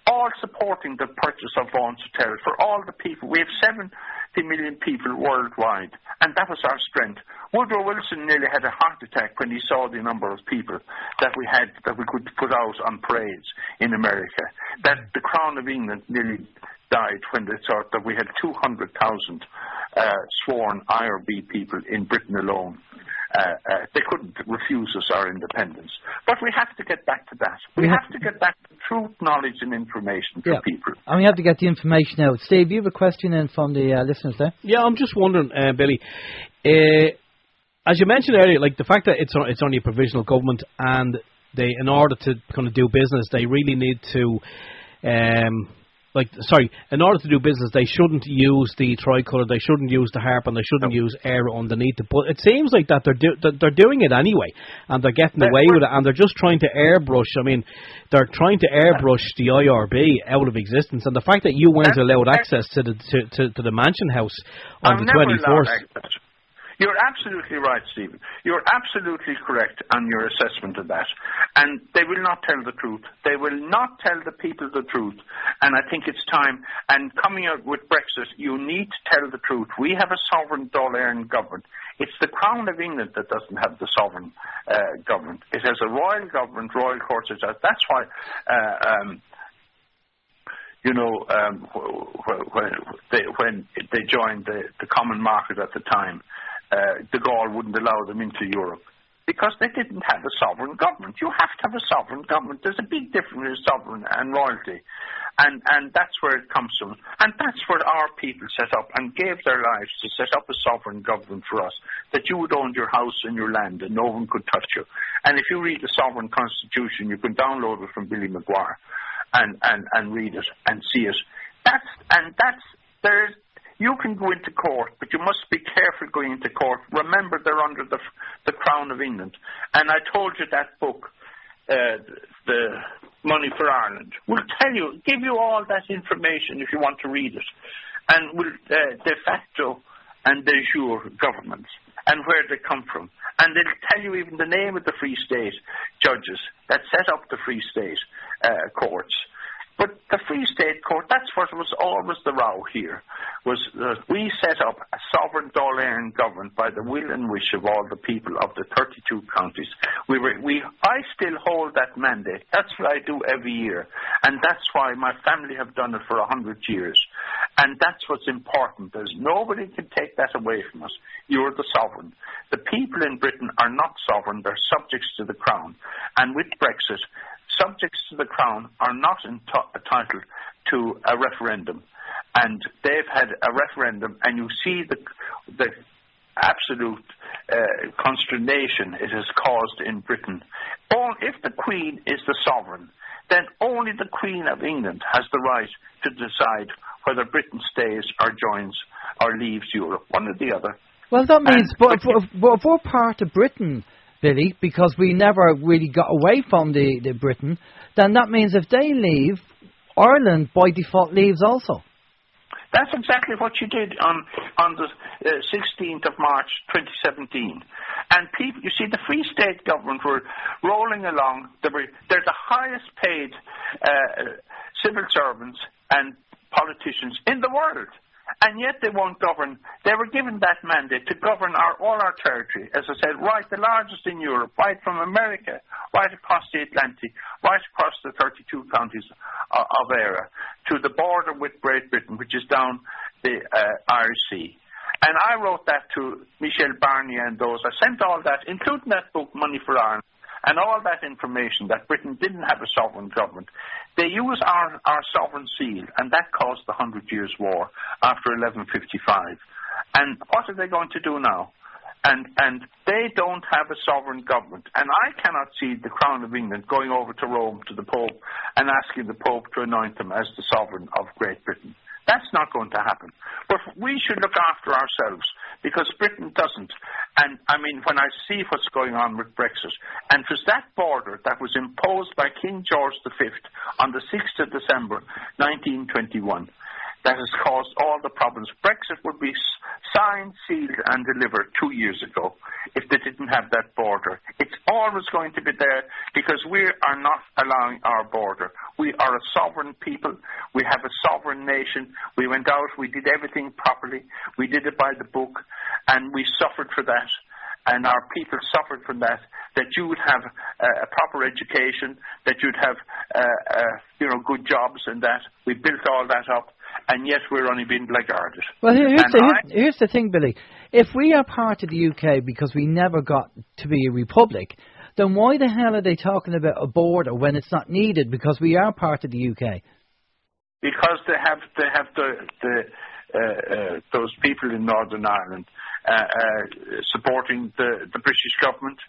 Speaker 4: all supporting the purchase of Vaughan's Hotel for all the people. We have 70 million people worldwide, and that was our strength. Woodrow Wilson nearly had a heart attack when he saw the number of people that we could put out on parades in America. That the Crown of England nearly died when they thought that we had 200,000 sworn IRB people in Britain alone. they couldn't refuse us our independence. But we have to get back to that. We have to get back to truth, knowledge and information for people.
Speaker 1: And we have to get the information out. Steve, you have a question in from the listeners there?
Speaker 2: Yeah, I'm just wondering, Billy, as you mentioned earlier, like the fact that it's only a provisional government, and they, in order to kind of do business, they really need to, in order to do business, they shouldn't use the tricolour, they shouldn't use the Harp, and they shouldn't use Eire underneath it. But it seems like that they're doing it anyway, and they're getting away with it, and they're just trying to airbrush. I mean, they're trying to airbrush the IRB out of existence, and the fact that you weren't allowed access to the Mansion House on the 24th.
Speaker 4: You're absolutely right, Stephen. You're absolutely correct on your assessment of that. And they will not tell the truth. They will not tell the people the truth. And I think it's time. And coming out with Brexit, you need to tell the truth. We have a sovereign Dail Eireann government. It's the Crown of England that doesn't have the sovereign government. It has a royal government, royal courts. That's why... when they joined the common market at the time, de Gaulle wouldn't allow them into Europe because they didn't have a sovereign government. You have to have a sovereign government. There's a big difference in sovereign and royalty, and that's where it comes from. And that's where our people set up and gave their lives to set up a sovereign government for us, that you would own your house and your land and no one could touch you. And if you read the sovereign constitution, you can download it from Billy McGuire and read it and see it. You can go into court, but you must be careful going into court. Remember, they're under the Crown of England. And I told you that book, The Money for Ireland, will give you all that information if you want to read it. And will de facto and de jure governments and where they come from. And they'll tell you even the name of the Free State judges that set up the Free State courts. But the Free State Court, that's what was always the row here, was that we set up a sovereign Dail Eireann government by the will and wish of all the people of the 32 counties. I still hold that mandate. That's what I do every year. And that's why my family have done it for 100 years. And that's what's important, is nobody can take that away from us. You're the sovereign. The people in Britain are not sovereign, they're subjects to the Crown. And with Brexit, subjects to the Crown are not entitled to a referendum. And they've had a referendum, and you see the absolute consternation it has caused in Britain. If the Queen is the sovereign, then only the Queen of England has the right to decide whether Britain stays or joins or leaves Europe, one or the other.
Speaker 1: Well, that means, but if we're part of Britain, Billy, because we never really got away from the Britain, then that means if they leave, Ireland by default leaves also.
Speaker 4: That's exactly what you did on the 16th of March 2017. And people, you see, the Free State government were rolling along. They're the highest paid civil servants and politicians in the world. And yet they won't govern. They were given that mandate to govern all our territory, as I said, right, the largest in Europe, right from America, right across the Atlantic, right across the 32 counties of Eire, to the border with Great Britain, which is down the Irish Sea. And I wrote that to Michel Barnier and those. I sent all that, including that book, Money for Ireland, and all that information that Britain didn't have a sovereign government. They use our sovereign seal, and that caused the 100 Years' War after 1155. And what are they going to do now? And they don't have a sovereign government. And I cannot see the Crown of England going over to Rome to the Pope and asking the Pope to anoint them as the sovereign of Great Britain. That's not going to happen. But we should look after ourselves, because Britain doesn't. And, I mean, when I see what's going on with Brexit, and it was that border that was imposed by King George V on the 6th of December 1921 that has caused all the problems. Brexit would be signed, sealed and delivered 2 years ago if they didn't have that border. It's always going to be there because we are not allowing our border. We are a sovereign people. We have a sovereign nation. We went out, we did everything properly. We did it by the book, and we suffered for that. And our people suffered from that you would have a proper education, that you'd have good jobs, and that we built all that up. and yet we're only being blackguarded.
Speaker 1: Well, here's the thing, Billy. If we are part of the UK because we never got to be a republic, then why the hell are they talking about a border when it's not needed? Because we are part of the UK.
Speaker 4: Because they have those people in Northern Ireland supporting the British government.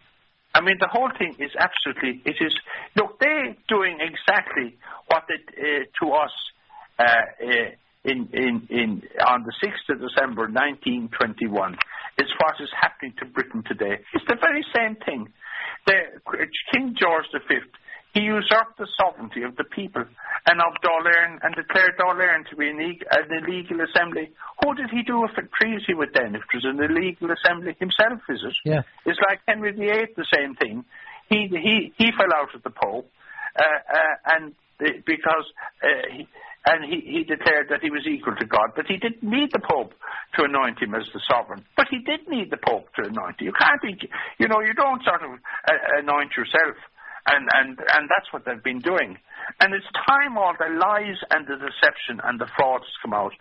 Speaker 4: I mean, the whole thing is absolutely. It is. Look, they're doing exactly what they to us on the 6th of December 1921 is what is happening to Britain today. It's the very same thing. King George V, he usurped the sovereignty of the people and of Dail Eireann and declared Dail Eireann to be an illegal assembly. Who did he do a treaty with then? If it was an illegal assembly himself, is it?
Speaker 1: Yeah.
Speaker 4: It's like Henry VIII, the same thing. He fell out of the Pope, and because he declared that he was equal to God, but he didn't need the Pope to anoint him as the sovereign. But he did need the Pope to anoint you. You can't be, you don't sort of anoint yourself. And that's what they've been doing. And it's time all the lies and the deception and the frauds come out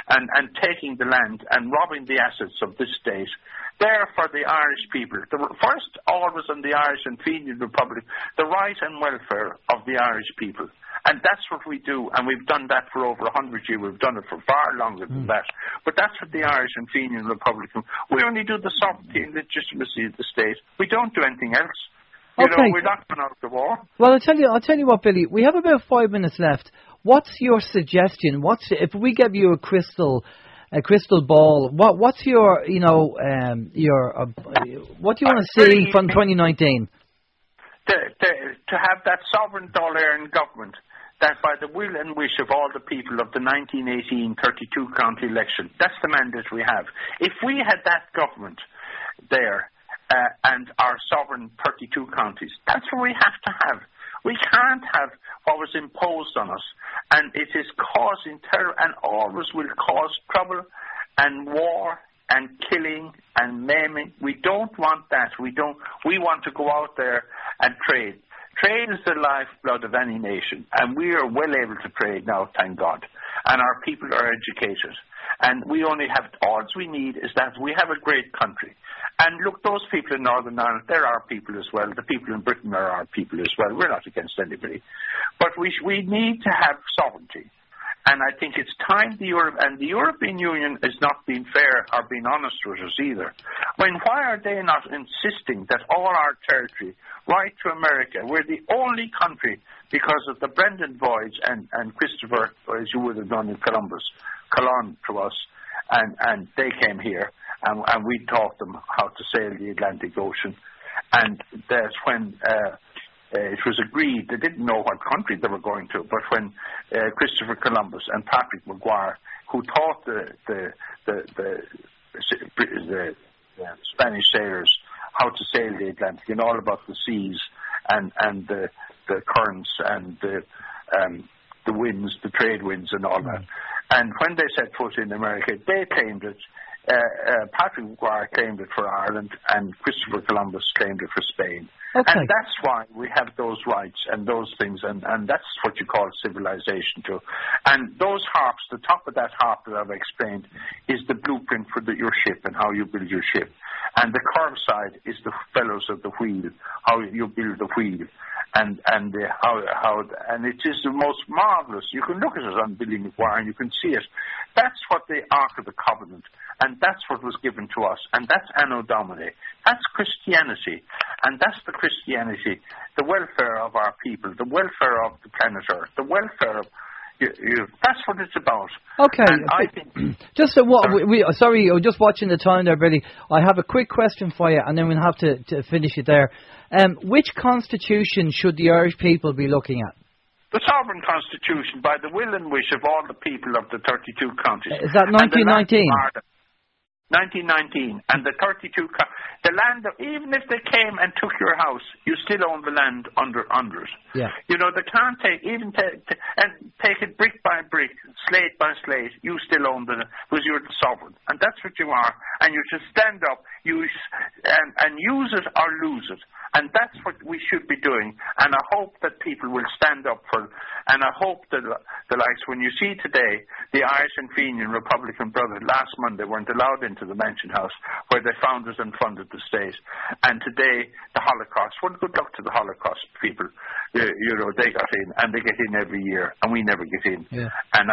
Speaker 4: and taking the land and robbing the assets of this state. There for the Irish people. First, always in the Irish and Fenian Republic, the right and welfare of the Irish people. And that's what we do, and we've done that for over 100 years. We've done it for far longer than that. But that's what the Irish and Fenian Republic do. We only do the sovereignty and legitimacy of the state. We don't do anything else. We're not going out to war.
Speaker 1: Well, I'll tell you what, Billy. We have about 5 minutes left. What's your suggestion? If we give you a crystal ball? What's your what do you want to see from 2019?
Speaker 4: To have that sovereign Dail Eireann government, that by the will and wish of all the people of the 1918 32 county election, that's the mandate we have. If we had that government there. And our sovereign 32 counties. That's what we have to have. We can't have what was imposed on us. And it is causing terror and always will cause trouble and war and killing and maiming. We don't want that. We want to go out there and trade. Trade is the lifeblood of any nation. And we are well able to trade now, thank God. And our people are educated. And we only have, all we need is that we have a great country. And look, those people in Northern Ireland, they're our people as well. The people in Britain are our people as well. We're not against anybody. But we need to have sovereignty. And I think it's time the European Union is not being fair or being honest with us either. Why are they not insisting that all our territory, right to America, we're the only country because of the Brendan voyage and Christopher, as you would have done in Columbus, Colon to us, and they came here. And we taught them how to sail the Atlantic Ocean. And that's when it was agreed, they didn't know what country they were going to, but when Christopher Columbus and Patrick McGuire, who taught the Spanish sailors how to sail the Atlantic and all about the seas and the currents and the winds, the trade winds and all that. And when they set foot in America, they claimed it. Patrick McGuire claimed it for Ireland, and Christopher Columbus claimed it for Spain.
Speaker 1: Okay.
Speaker 4: And that's why we have those rights and those things, and that's what you call civilization too. And those harps, the top of that harp that I've explained, is the blueprint for your ship and how you build your ship. And the curved side is the fellows of the wheel, how you build the wheel. And it is the most marvellous. You can look at it on Billy McGuire and you can see it. That's what the Ark of the Covenant, and that's what was given to us, and that's Anno Domini. That's Christianity, and that's the Christianity, the welfare of our people, the welfare of the planet Earth, the welfare of that's what it's about.
Speaker 1: Okay.
Speaker 4: And I think
Speaker 1: just sorry, I'm just watching the time there, Billy. I have a quick question for you, and then we'll have to finish it there. Which constitution should the Irish people be looking at?
Speaker 4: The sovereign constitution, by the will and wish of all the people of the 32 counties.
Speaker 1: Is that 1919?
Speaker 4: 1919, and the 32, the land, even if they came and took your house, you still own the land under it.
Speaker 1: Yeah.
Speaker 4: They can't take it brick by brick, slate by slate. You still own because you're the sovereign, and that's what you are. And you should stand up, and use it or lose it. And that's what we should be doing. And I hope that people will stand up for it. And I hope that the likes, when you see today, the Irish and Fenian Republican Brotherhood last Monday weren't allowed into the Mansion House where they founded and funded the state. And today, the Holocaust, well, good luck to the Holocaust people. You know, they got in, and they get in every year, and we never get in. Yeah. And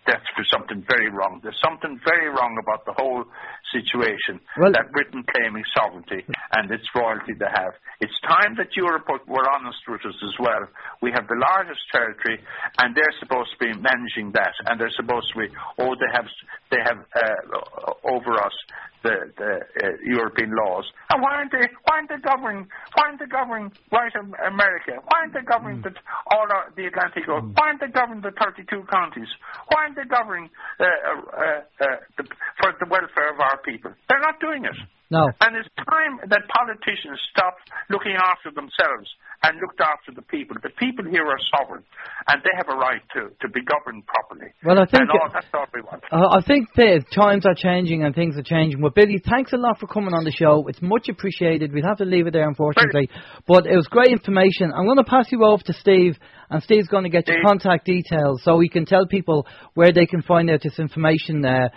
Speaker 4: that's for something very wrong. There's something very wrong about the whole situation, that Britain claiming sovereignty and its royalty they have. It's time that Europe were honest with us as well. We have the largest territory, and they're supposed to be managing that, and they're supposed to be, they have over us the European laws. And why aren't they governing right America? Why aren't they governing the Atlantic Ocean? Why aren't they governing the 32 counties? Why aren't they governing for the welfare of our people? They're not doing it.
Speaker 1: No.
Speaker 4: And it's time that politicians stop looking after themselves and looked after the people. The people here are sovereign, and they have a right to be governed properly.
Speaker 1: Well, I think
Speaker 4: that's all we want.
Speaker 1: I think the times are changing and things are changing. Well, Billy, thanks a lot for coming on the show. It's much appreciated. We'd have to leave it there, unfortunately. But it was great information. I'm going to pass you over to Steve, and Steve's going to get your contact details so we can tell people where they can find out this information.
Speaker 4: Go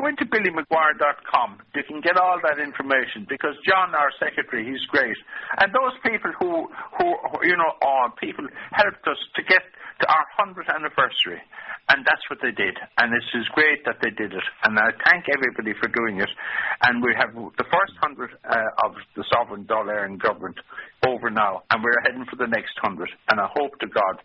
Speaker 4: into BillyMcGuire.com. You can get all that information, because John, our secretary, he's great. And those people who people helped us to get to our 100th anniversary. And that's what they did. And this is great that they did it. And I thank everybody for doing it. And we have the first 100 of the sovereign Dail Eireann government over now. And we're heading for the next 100. And I hope to God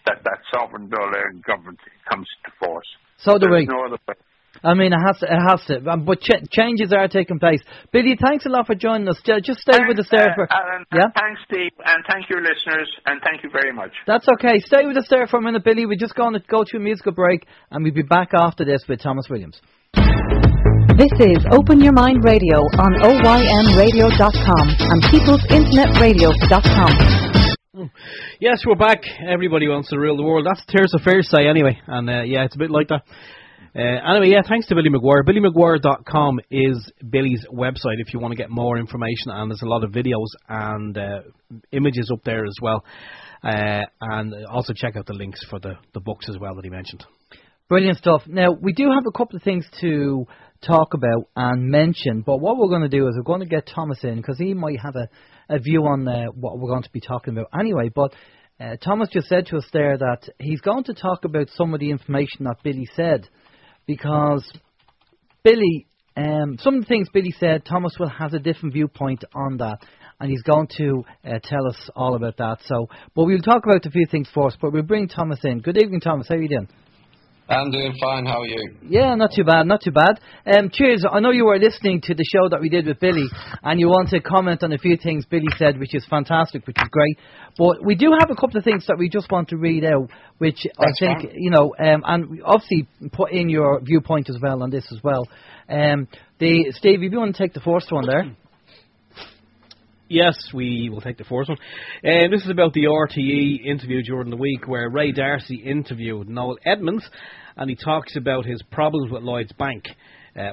Speaker 4: that sovereign Dail Eireann government comes to force.
Speaker 1: So do we.
Speaker 4: No other way.
Speaker 1: I mean, it has to. But changes are taking place. Billy, thanks a lot for joining us. Just stay with us there for...
Speaker 4: Alan, thanks, Steve, and thank your listeners, and thank you very much.
Speaker 1: That's okay. Stay with us there for a minute, Billy. We're just going to go to a musical break, and we'll be back after this with Thomas Williams.
Speaker 3: This is Open Your Mind Radio on OYMradio.com and peoplesinternetradio.com.
Speaker 2: Yes, we're back. Everybody wants to rule the world. That's Thursday Thursday anyway, and it's a bit like that. Anyway, thanks to Billy McGuire. BillyMcGuire.com is Billy's website if you want to get more information, and there's a lot of videos and images up there as well. And also check out the links for the books as well that he mentioned.
Speaker 1: Brilliant stuff. Now, we do have a couple of things to talk about and mention, but what we're going to do is we're going to get Thomas in, because he might have a view on what we're going to be talking about anyway. But Thomas just said to us there that he's going to talk about some of the information that Billy said, because Billy, some of the things Billy said, Thomas will have a different viewpoint on that, and he's going to tell us all about that. But we'll talk about a few things first, but we'll bring Thomas in. Good evening, Thomas. How are you doing?
Speaker 5: I'm doing fine. How are you?
Speaker 1: Yeah, not too bad, not too bad. Cheers. I know you were listening to the show that we did with Billy, and you want to comment on a few things Billy said, which is fantastic, which is great. But we do have a couple of things that we just want to read out, which that's I think, fine. And obviously put in your viewpoint as well on this as well. Steve, if you want to take the first one there.
Speaker 2: Yes, we will take the first one. This is about the RTE interview during the week where Ray D'Arcy interviewed Noel Edmonds, and he talks about his problems with Lloyds Bank.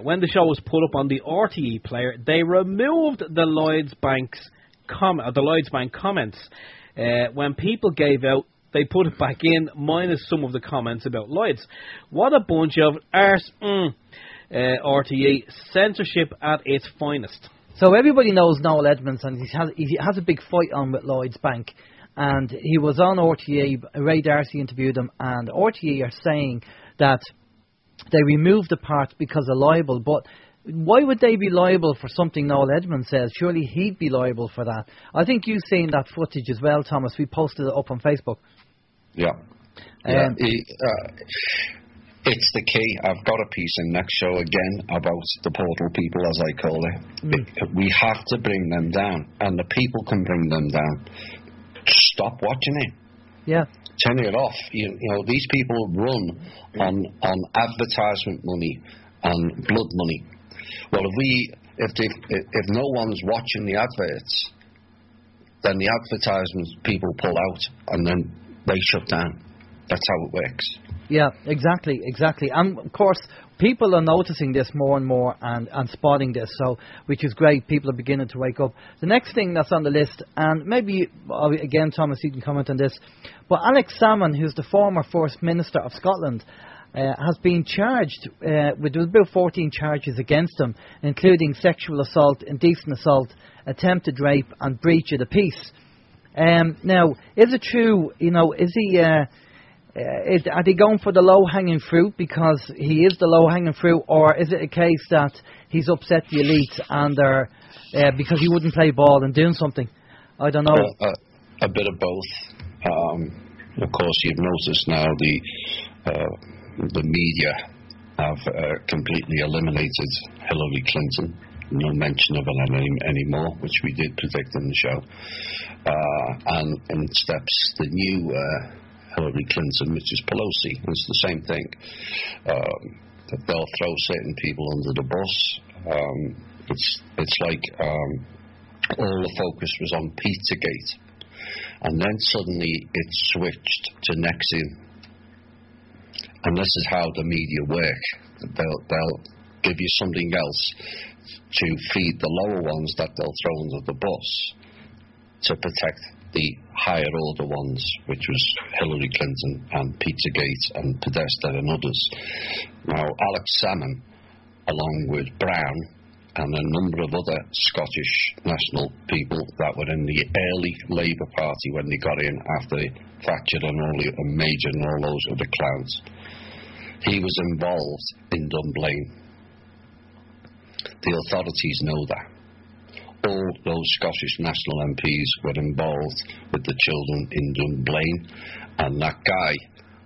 Speaker 2: When the show was put up on the RTE player, they removed the Lloyds Bank comments. When people gave out, they put it back in, minus some of the comments about Lloyds. What a bunch of arse, RTE, censorship at its finest.
Speaker 1: So everybody knows Noel Edmonds, and he has a big fight on with Lloyds Bank, and he was on RTE. Ray D'Arcy interviewed him, and RTE are saying that they removed the part because of libel. But why would they be liable for something Noel Edmonds says? Surely he'd be liable for that. I think you've seen that footage as well, Thomas. We posted it up on Facebook.
Speaker 5: Yeah. It's the key. I've got a piece in next show again about the portal people, as I call it. We have to bring them down, and the people can bring them down. Stop watching it.
Speaker 1: Yeah.
Speaker 5: Turn it off. You know, these people run on advertisement money and blood money. Well, if no one's watching the adverts, then the advertisements people pull out, and then they shut down. That's how it works.
Speaker 1: Yeah, exactly. And, of course, people are noticing this more and more and spotting this, so which is great. People are beginning to wake up. The next thing that's on the list, and maybe, again, Thomas, you can comment on this, but Alex Salmond, who's the former First Minister of Scotland, has been charged with about 14 charges against him, including sexual assault, indecent assault, attempted rape and breach of the peace. Now, is it true, is he... are they going for the low-hanging fruit because he is the low-hanging fruit, or is it a case that he's upset the elites and they're because he wouldn't play ball and doing something? I don't know.
Speaker 5: A bit of both. Of course, you've noticed now the media have completely eliminated Hillary Clinton. No mention of it anymore, which we did predict in the show. And in steps the new Hillary Clinton, which is Pelosi. It's the same thing. That they'll throw certain people under the bus. It's like all the focus was on Pizzagate, and then suddenly it switched to Nexium. And this is how the media work. They'll give you something else to feed the lower ones that they'll throw under the bus to protect the higher order ones, which was Hillary Clinton and Pizzagate and Podesta and others. Now, Alex Salmond, along with Brown and a number of other Scottish national people that were in the early Labour Party when they got in after Thatcher and Major and all those other clowns, he was involved in Dunblane. The authorities know that. All those Scottish national MPs were involved with the children in Dunblane, and that guy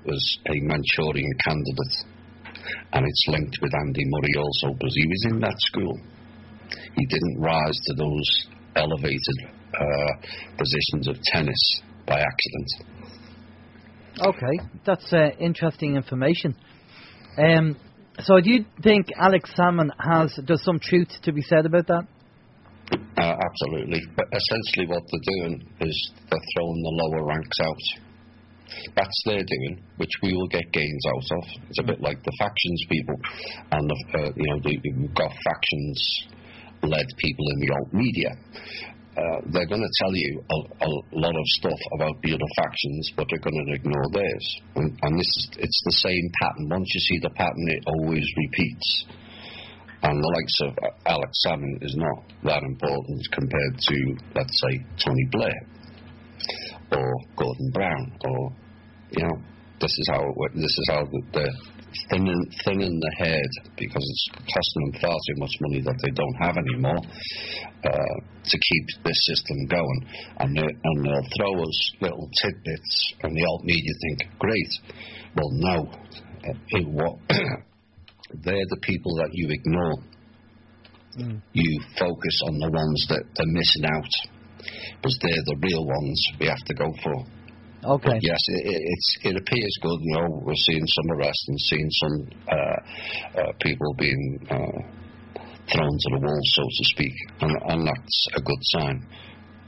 Speaker 5: was a Manchurian candidate. And it's linked with Andy Murray also, because he was in that school. He didn't rise to those elevated positions of tennis by accident.
Speaker 1: Okay, that's interesting information. So do you think Alex Salmond there's some truth to be said about that?
Speaker 5: Absolutely. But essentially what they're doing is they're throwing the lower ranks out. That's their doing, which we will get gains out of. It's a bit like the factions people, and we've got factions-led people in the alt media. They're going to tell you a lot of stuff about the other factions, but they're going to ignore theirs. And it's the same pattern. Once you see the pattern, it always repeats. And the likes of Alex Salmond is not that important compared to, let's say, Tony Blair or Gordon Brown, or this is how they're thinning the herd, because it's costing them far too much money that they don't have anymore to keep this system going, and they'll throw us little tidbits, and the alt media think, great. Well, no, they're the people that you ignore. You focus on the ones that they're missing out, because they're the real ones we have to go for.
Speaker 1: Okay.
Speaker 5: But yes, it appears good. We're seeing some arrests and seeing some people being thrown to the wall, so to speak, and that's a good sign.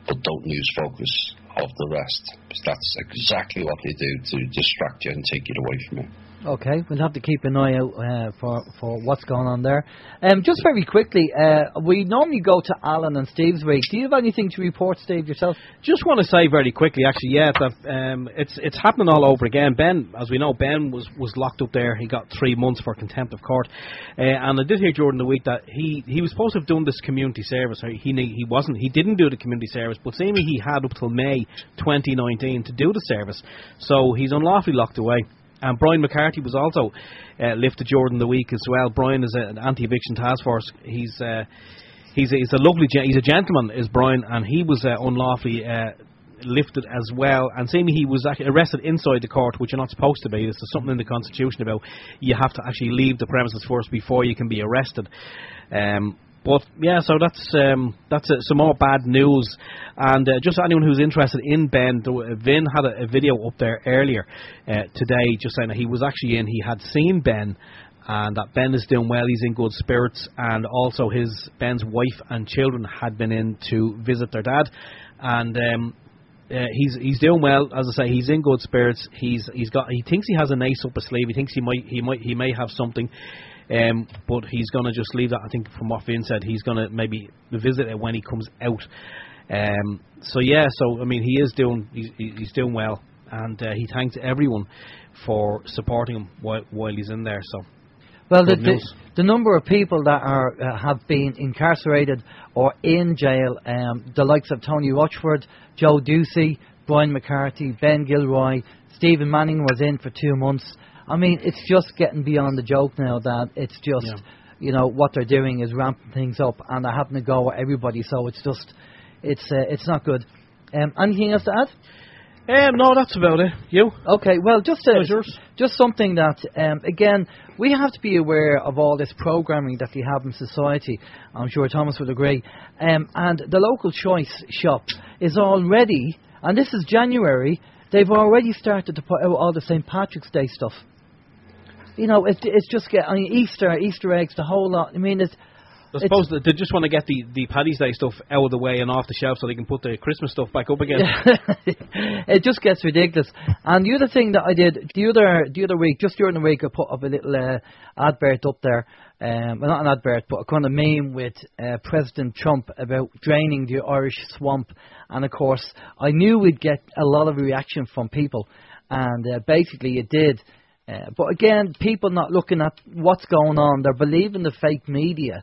Speaker 5: But don't lose focus of the rest, because that's exactly what they do to distract you and take it away from you.
Speaker 1: Okay, we'll have to keep an eye out for what's going on there. Just very quickly, we normally go to Alan and Steve's week. Do you have anything to report, Steve, yourself?
Speaker 2: Just want to say very quickly, actually, that it's happening all over again. Ben, as we know, Ben was locked up there. He got 3 months for contempt of court. And I did hear during the week that he was supposed to have done this community service. He wasn't. He didn't do the community service, but seemingly he had up till May 2019 to do the service. So he's unlawfully locked away. And Brian McCarthy was also lifted during the week as well. Brian is an anti-eviction task force. He's a lovely, he's a gentleman, is Brian, and he was unlawfully lifted as well. And seemingly he was actually arrested inside the court, which you're not supposed to be. There's something in the Constitution about you have to actually leave the premises first before you can be arrested. But yeah, so that's some more bad news. And just anyone who's interested in Ben, Vin had a video up there earlier today, just saying that he was actually in. He had seen Ben, and that Ben is doing well. He's in good spirits, and also Ben's wife and children had been in to visit their dad, and he's doing well. As I say, he's in good spirits. He thinks he has an ace up his sleeve. He thinks he may have something. but he's going to just leave that. I think from what Finn said, he's going to maybe visit it when he comes out. So I mean, he's doing well, and he thanks everyone for supporting him while he's in there. So,
Speaker 1: well, the number of people that have been incarcerated or in jail, the likes of Tony Rochford, Joe Ducey, Brian McCarthy, Ben Gilroy, Stephen Manning was in for 2 months. I mean, it's just getting beyond the joke now that it's just, what they're doing is ramping things up, and they're having to go with everybody. So it's just, it's not good. Anything else to add?
Speaker 2: No, that's about it. You?
Speaker 1: Okay, well, just something that, again, we have to be aware of all this programming that we have in society. I'm sure Thomas would agree. And the local choice shop is already, and this is January, they've already started to put out all the St. Patrick's Day stuff. It's just Easter eggs, the whole lot. I mean,
Speaker 2: I suppose they just want to get the Paddy's Day stuff out of the way and off the shelf so they can put the Christmas stuff back up again.
Speaker 1: It just gets ridiculous. And the other thing that I did the other week, just during the week, I put up a little advert up there. Well, not an advert, but a kind of meme with President Trump about draining the Irish swamp. And of course, I knew we'd get a lot of reaction from people, and basically it did. But again, people not looking at what's going on. They're believing the fake media.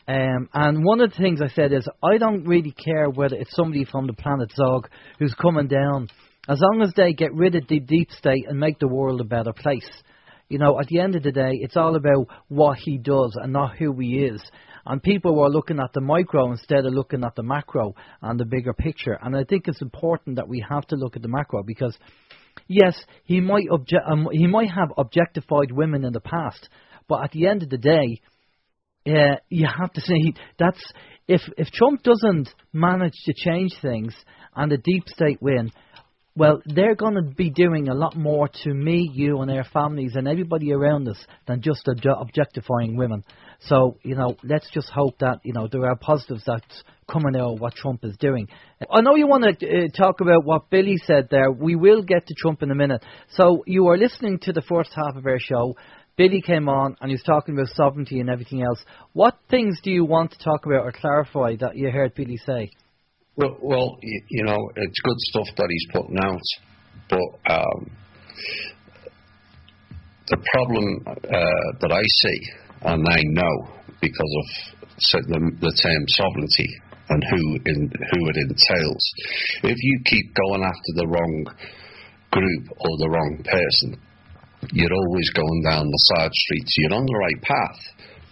Speaker 1: And one of the things I said is, I don't really care whether it's somebody from the planet Zog who's coming down, as long as they get rid of the deep state and make the world a better place. At the end of the day, it's all about what he does and not who he is. And people were looking at the micro instead of looking at the macro and the bigger picture. And I think it's important that we have to look at the macro, because, yes, he might have objectified women in the past, but at the end of the day, you have to say that's if Trump doesn't manage to change things and the deep state win, well, they're going to be doing a lot more to me, you, and our families and everybody around us than just objectifying women. So, let's just hope that, there are positives that's coming out of what Trump is doing. I know you want to talk about what Billy said there. We will get to Trump in a minute. So you are listening to the first half of our show. Billy came on and he was talking about sovereignty and everything else. What things do you want to talk about or clarify that you heard Billy say?
Speaker 5: Well, it's good stuff that he's putting out, but the problem that I see, and I know because of the term sovereignty and who it entails, if you keep going after the wrong group or the wrong person, you're always going down the side streets. You're on the right path,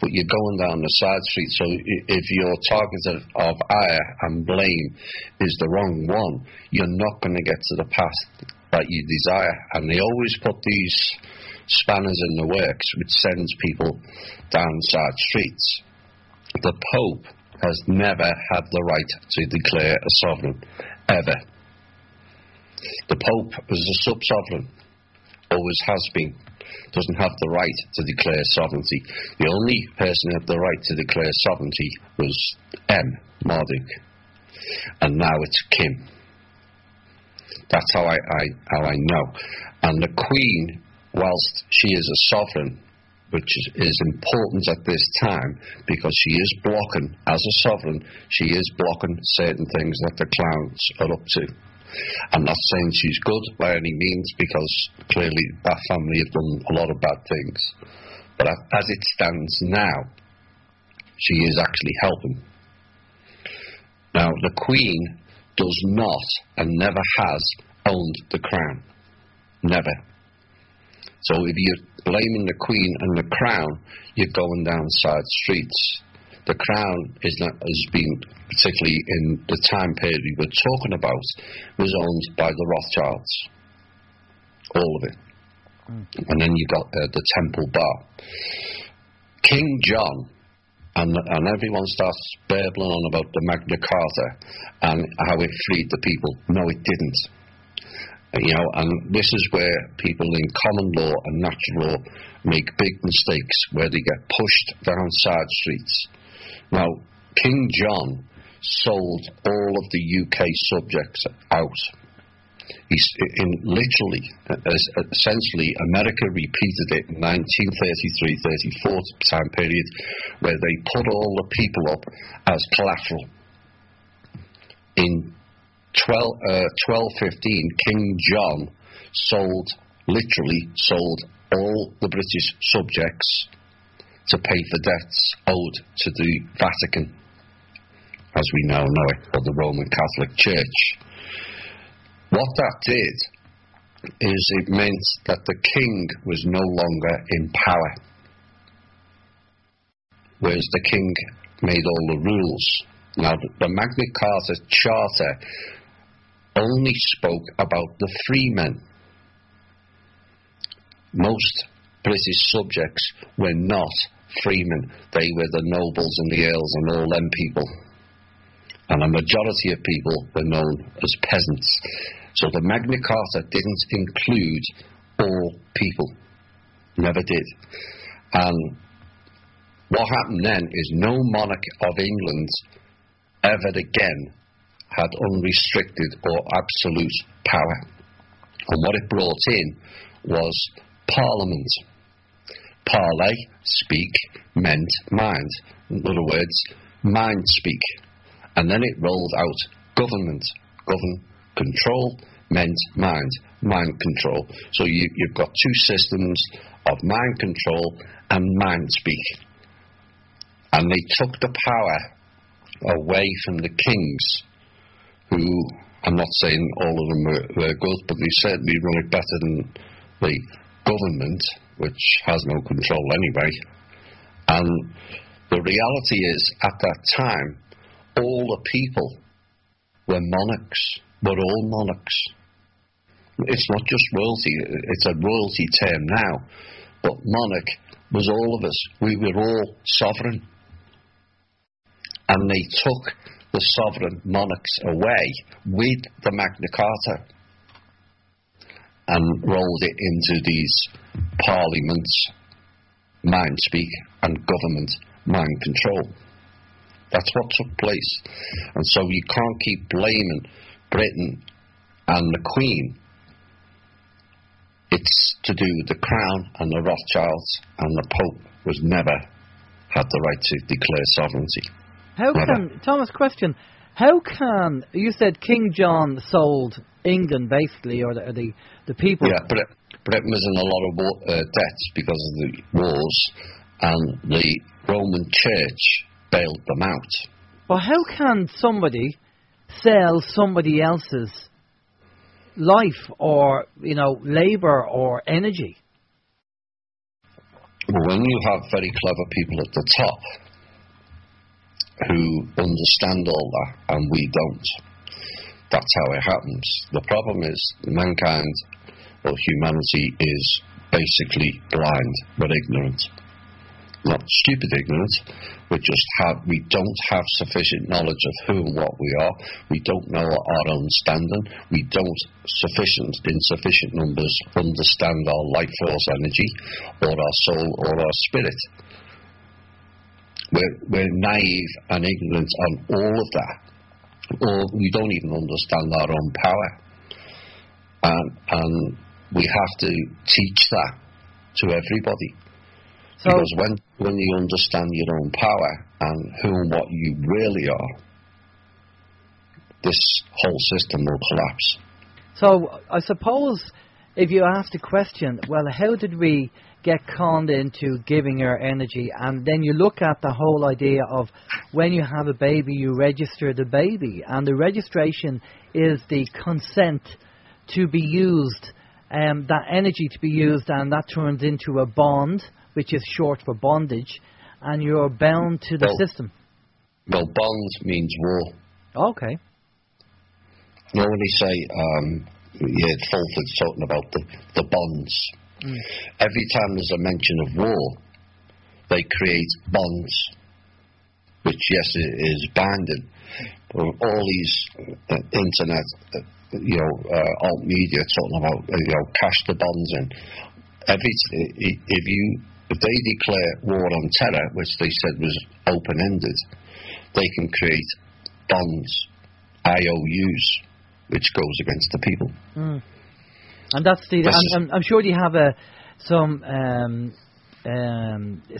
Speaker 5: but you're going down the side street. So if your target of ire and blame is the wrong one, you're not going to get to the path that you desire. And they always put these spanners in the works, which sends people down side streets. The Pope has never had the right to declare a sovereign, ever. The Pope was a sub-sovereign. Always has been, doesn't have the right to declare sovereignty. The only person who had the right to declare sovereignty was Marduk, and now it's Kim. That's how I know. And the Queen, whilst she is a sovereign, which is important at this time, because she is blocking, as a sovereign, she is blocking certain things that the clowns are up to. I'm not saying she's good by any means, because clearly that family have done a lot of bad things. But as it stands now, she is actually helping. Now, the Queen does not and never has owned the crown. Never. So if you're blaming the Queen and the crown, you're going down side streets. The crown has been, particularly in the time period we were talking about, was owned by the Rothschilds. All of it. And then you got the Temple Bar. King John, and everyone starts babbling on about the Magna Carta and how it freed the people. No, it didn't. And this is where people in common law and natural law make big mistakes, where they get pushed down side streets. Now, King John sold all of the UK subjects out. Essentially, America repeated it in 1933-34 time period, where they put all the people up as collateral. In 1215, King John literally sold all the British subjects to pay for debts owed to the Vatican, as we now know it, or the Roman Catholic Church. What that did is it meant that the king was no longer in power, whereas the king made all the rules. Now, the Magna Carta Charter only spoke about the freemen. Most British subjects were not freemen. They were the nobles and the earls and all them people. And a majority of people were known as peasants. So the Magna Carta didn't include all people. Never did. And what happened then is no monarch of England ever again had unrestricted or absolute power. And what it brought in was Parliament. Parley, speak, meant mind. In other words, mind speak. And then it rolled out government. Govern, control, meant mind. Mind control. So you've got two systems of mind control and mind speak. And they took the power away from the kings, who, I'm not saying all of them were good, but they certainly run it better than the government, which has no control anyway. And the reality is, at that time, all the people were monarchs, were all monarchs. It's not just royalty, it's a royalty term now, but monarch was all of us. We were all sovereign. And they took the sovereign monarchs away with the Magna Carta and rolled it into these parliaments, mind speak, and government, mind control. That's what took place. And so you can't keep blaming Britain and the Queen. It's to do with the Crown and the Rothschilds, and the Pope was never had the right to declare sovereignty.
Speaker 1: How can, Thomas, question, how can, you said King John sold England basically, or the people?
Speaker 5: Yeah, Britain was in a lot of debts because of the wars, and the Roman Church bailed them out.
Speaker 1: Well, how can somebody sell somebody else's life or, labour or energy?
Speaker 5: Well, when you have very clever people at the top who understand all that, and we don't, that's how it happens. The problem is mankind, or humanity, is basically blind. We're ignorant. Not stupid ignorant. We don't have sufficient knowledge of who and what we are. We don't know our own standing. We don't, in sufficient numbers, understand our life force energy, or our soul, or our spirit. We're naive and ignorant on all of that. Or we don't even understand our own power. And we have to teach that to everybody. So, because when you understand your own power and who and what you really are, this whole system will collapse.
Speaker 1: So I suppose if you ask the question, well, how did we get conned into giving our energy? And then you look at the whole idea of when you have a baby, you register the baby. And the registration is the consent to be used, that energy to be used, and that turns into a bond, which is short for bondage, and you're bound to the system.
Speaker 5: Well, bond means war.
Speaker 1: Okay.
Speaker 5: You know when they say, Fulford's talking about the bonds. Every time there's a mention of war, they create bonds, which, yes, is binding. All these internet, alt media talking about, cash the bonds in. If they declare war on terror, which they said was open-ended, they can create bonds, IOUs, which goes against the people.
Speaker 1: And that's the. I'm sure you have some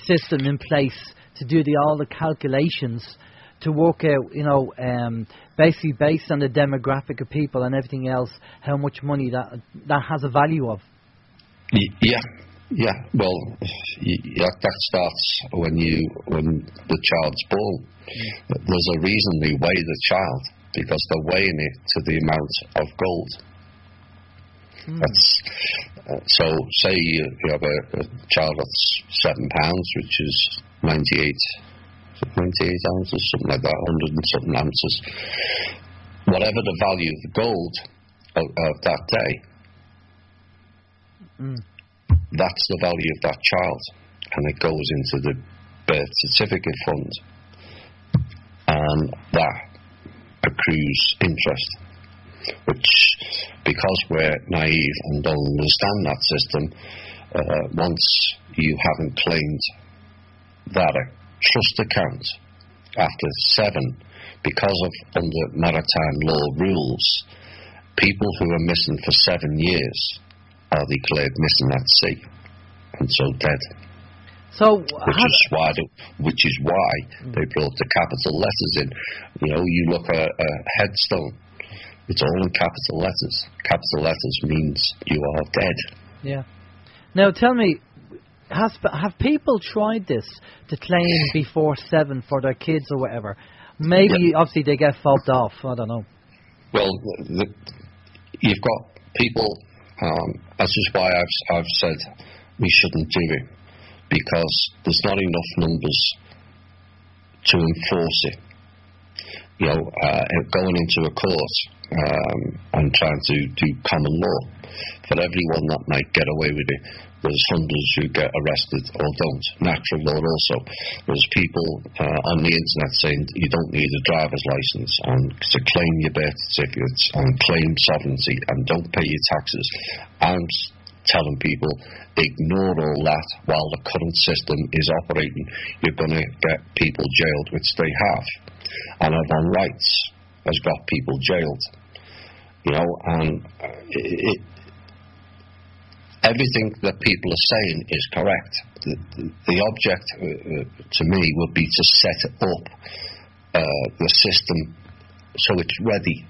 Speaker 1: system in place to do all the calculations to work out, basically based on the demographic of people and everything else, how much money that has a value of. Yeah.
Speaker 5: Well, that starts when the child's born. There's a reason they weigh the child, because they're weighing it to the amount of gold. That's so. Say you have a child that's £7, which is 98 ounces, something like that, 100 and something ounces. Whatever the value of the gold of that day, that's the value of that child, and it goes into the birth certificate fund, and that accrues interest, which, because we're naive and don't understand that system, once you haven't claimed that trust account after 7, because of under maritime law rules, people who are missing for 7 years are declared missing at sea, and so dead.
Speaker 1: So,
Speaker 5: which is why they brought the capital letters in. You look at a headstone; it's all in capital letters. Capital letters means you are dead. Yeah.
Speaker 1: Now, tell me, have people tried this to claim before 7 for their kids or whatever? Maybe, obviously, they get fobbed off. I don't know.
Speaker 5: Well, you've got people. That's just why I've said we shouldn't do it, because there's not enough numbers to enforce it. Going into a court and trying to do common law, for everyone that might get away with it, there's hundreds who get arrested or don't. Natural law also. There's people on the internet saying you don't need a driver's license and to claim your birth certificates and claim sovereignty and don't pay your taxes. I'm telling people, ignore all that while the current system is operating. You're going to get people jailed, which they have. And Avon Rights has got people jailed. And everything that people are saying is correct. The object, to me, would be to set up the system so it's ready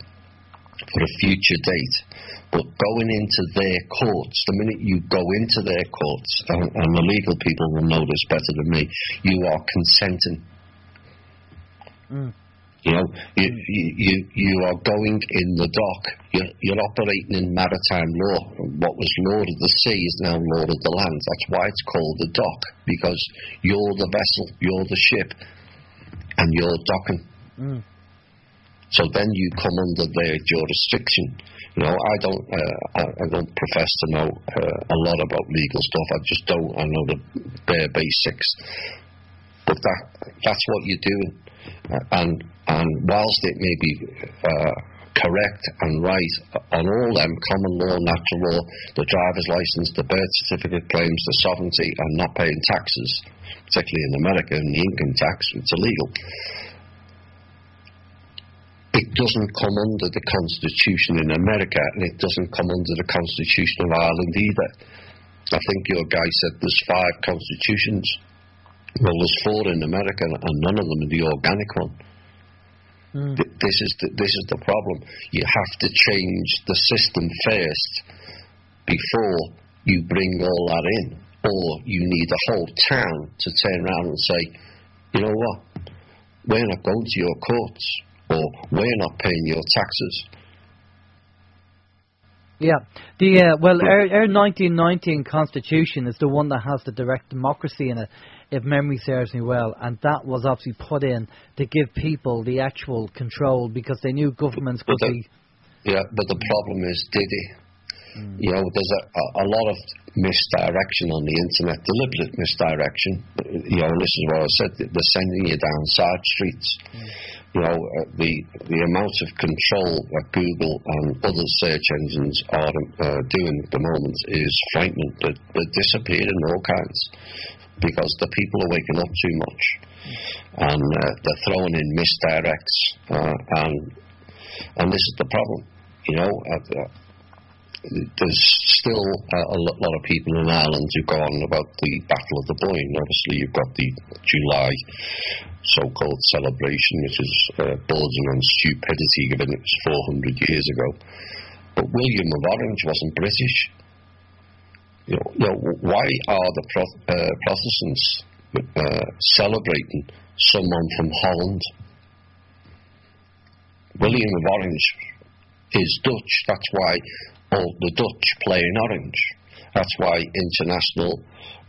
Speaker 5: for a future date. But going into their courts, the minute you go into their courts, and the legal people will know this better than me, you are consenting. You are going in the dock. You're operating in maritime law. What was law of the sea is now law of the land. That's why it's called the dock, because you're the vessel, you're the ship, and you're docking. So then you come under their jurisdiction. I don't profess to know a lot about legal stuff. I just don't. I know the bare basics. But that's what you're doing. And whilst it may be correct and right on all them, common law, natural law, the driver's license, the birth certificate claims, the sovereignty, and not paying taxes, particularly in America, and the income tax, it's illegal. It doesn't come under the Constitution in America, and it doesn't come under the Constitution of Ireland either. I think your guy said there's 5 constitutions. Well, there's 4 in America, and none of them are the organic one. This is the problem. You have to change the system first before you bring all that in, or you need a whole town to turn around and say, you know what, we're not going to your courts, or we're not paying your taxes.
Speaker 1: Yeah, our 1919 Constitution is the one that has the direct democracy in it, if memory serves me well, and that was obviously put in to give people the actual control, because they knew governments could be...
Speaker 5: Yeah, but the problem is, did it? There's a lot of misdirection on the internet, deliberate misdirection. This is what I said, they're sending you down side streets. The amount of control that Google and other search engines are doing at the moment is frightening. They're disappearing all kinds, because the people are waking up too much, and they're throwing in misdirects, and this is the problem. There's still a lot of people in Ireland who go on about the Battle of the Boyne. Obviously, you've got the July so-called celebration, which is bordering on stupidity, given it was 400 years ago. But William of Orange wasn't British. Why are the Protestants celebrating someone from Holland? William of Orange is Dutch. That's why all the Dutch play in orange. That's why International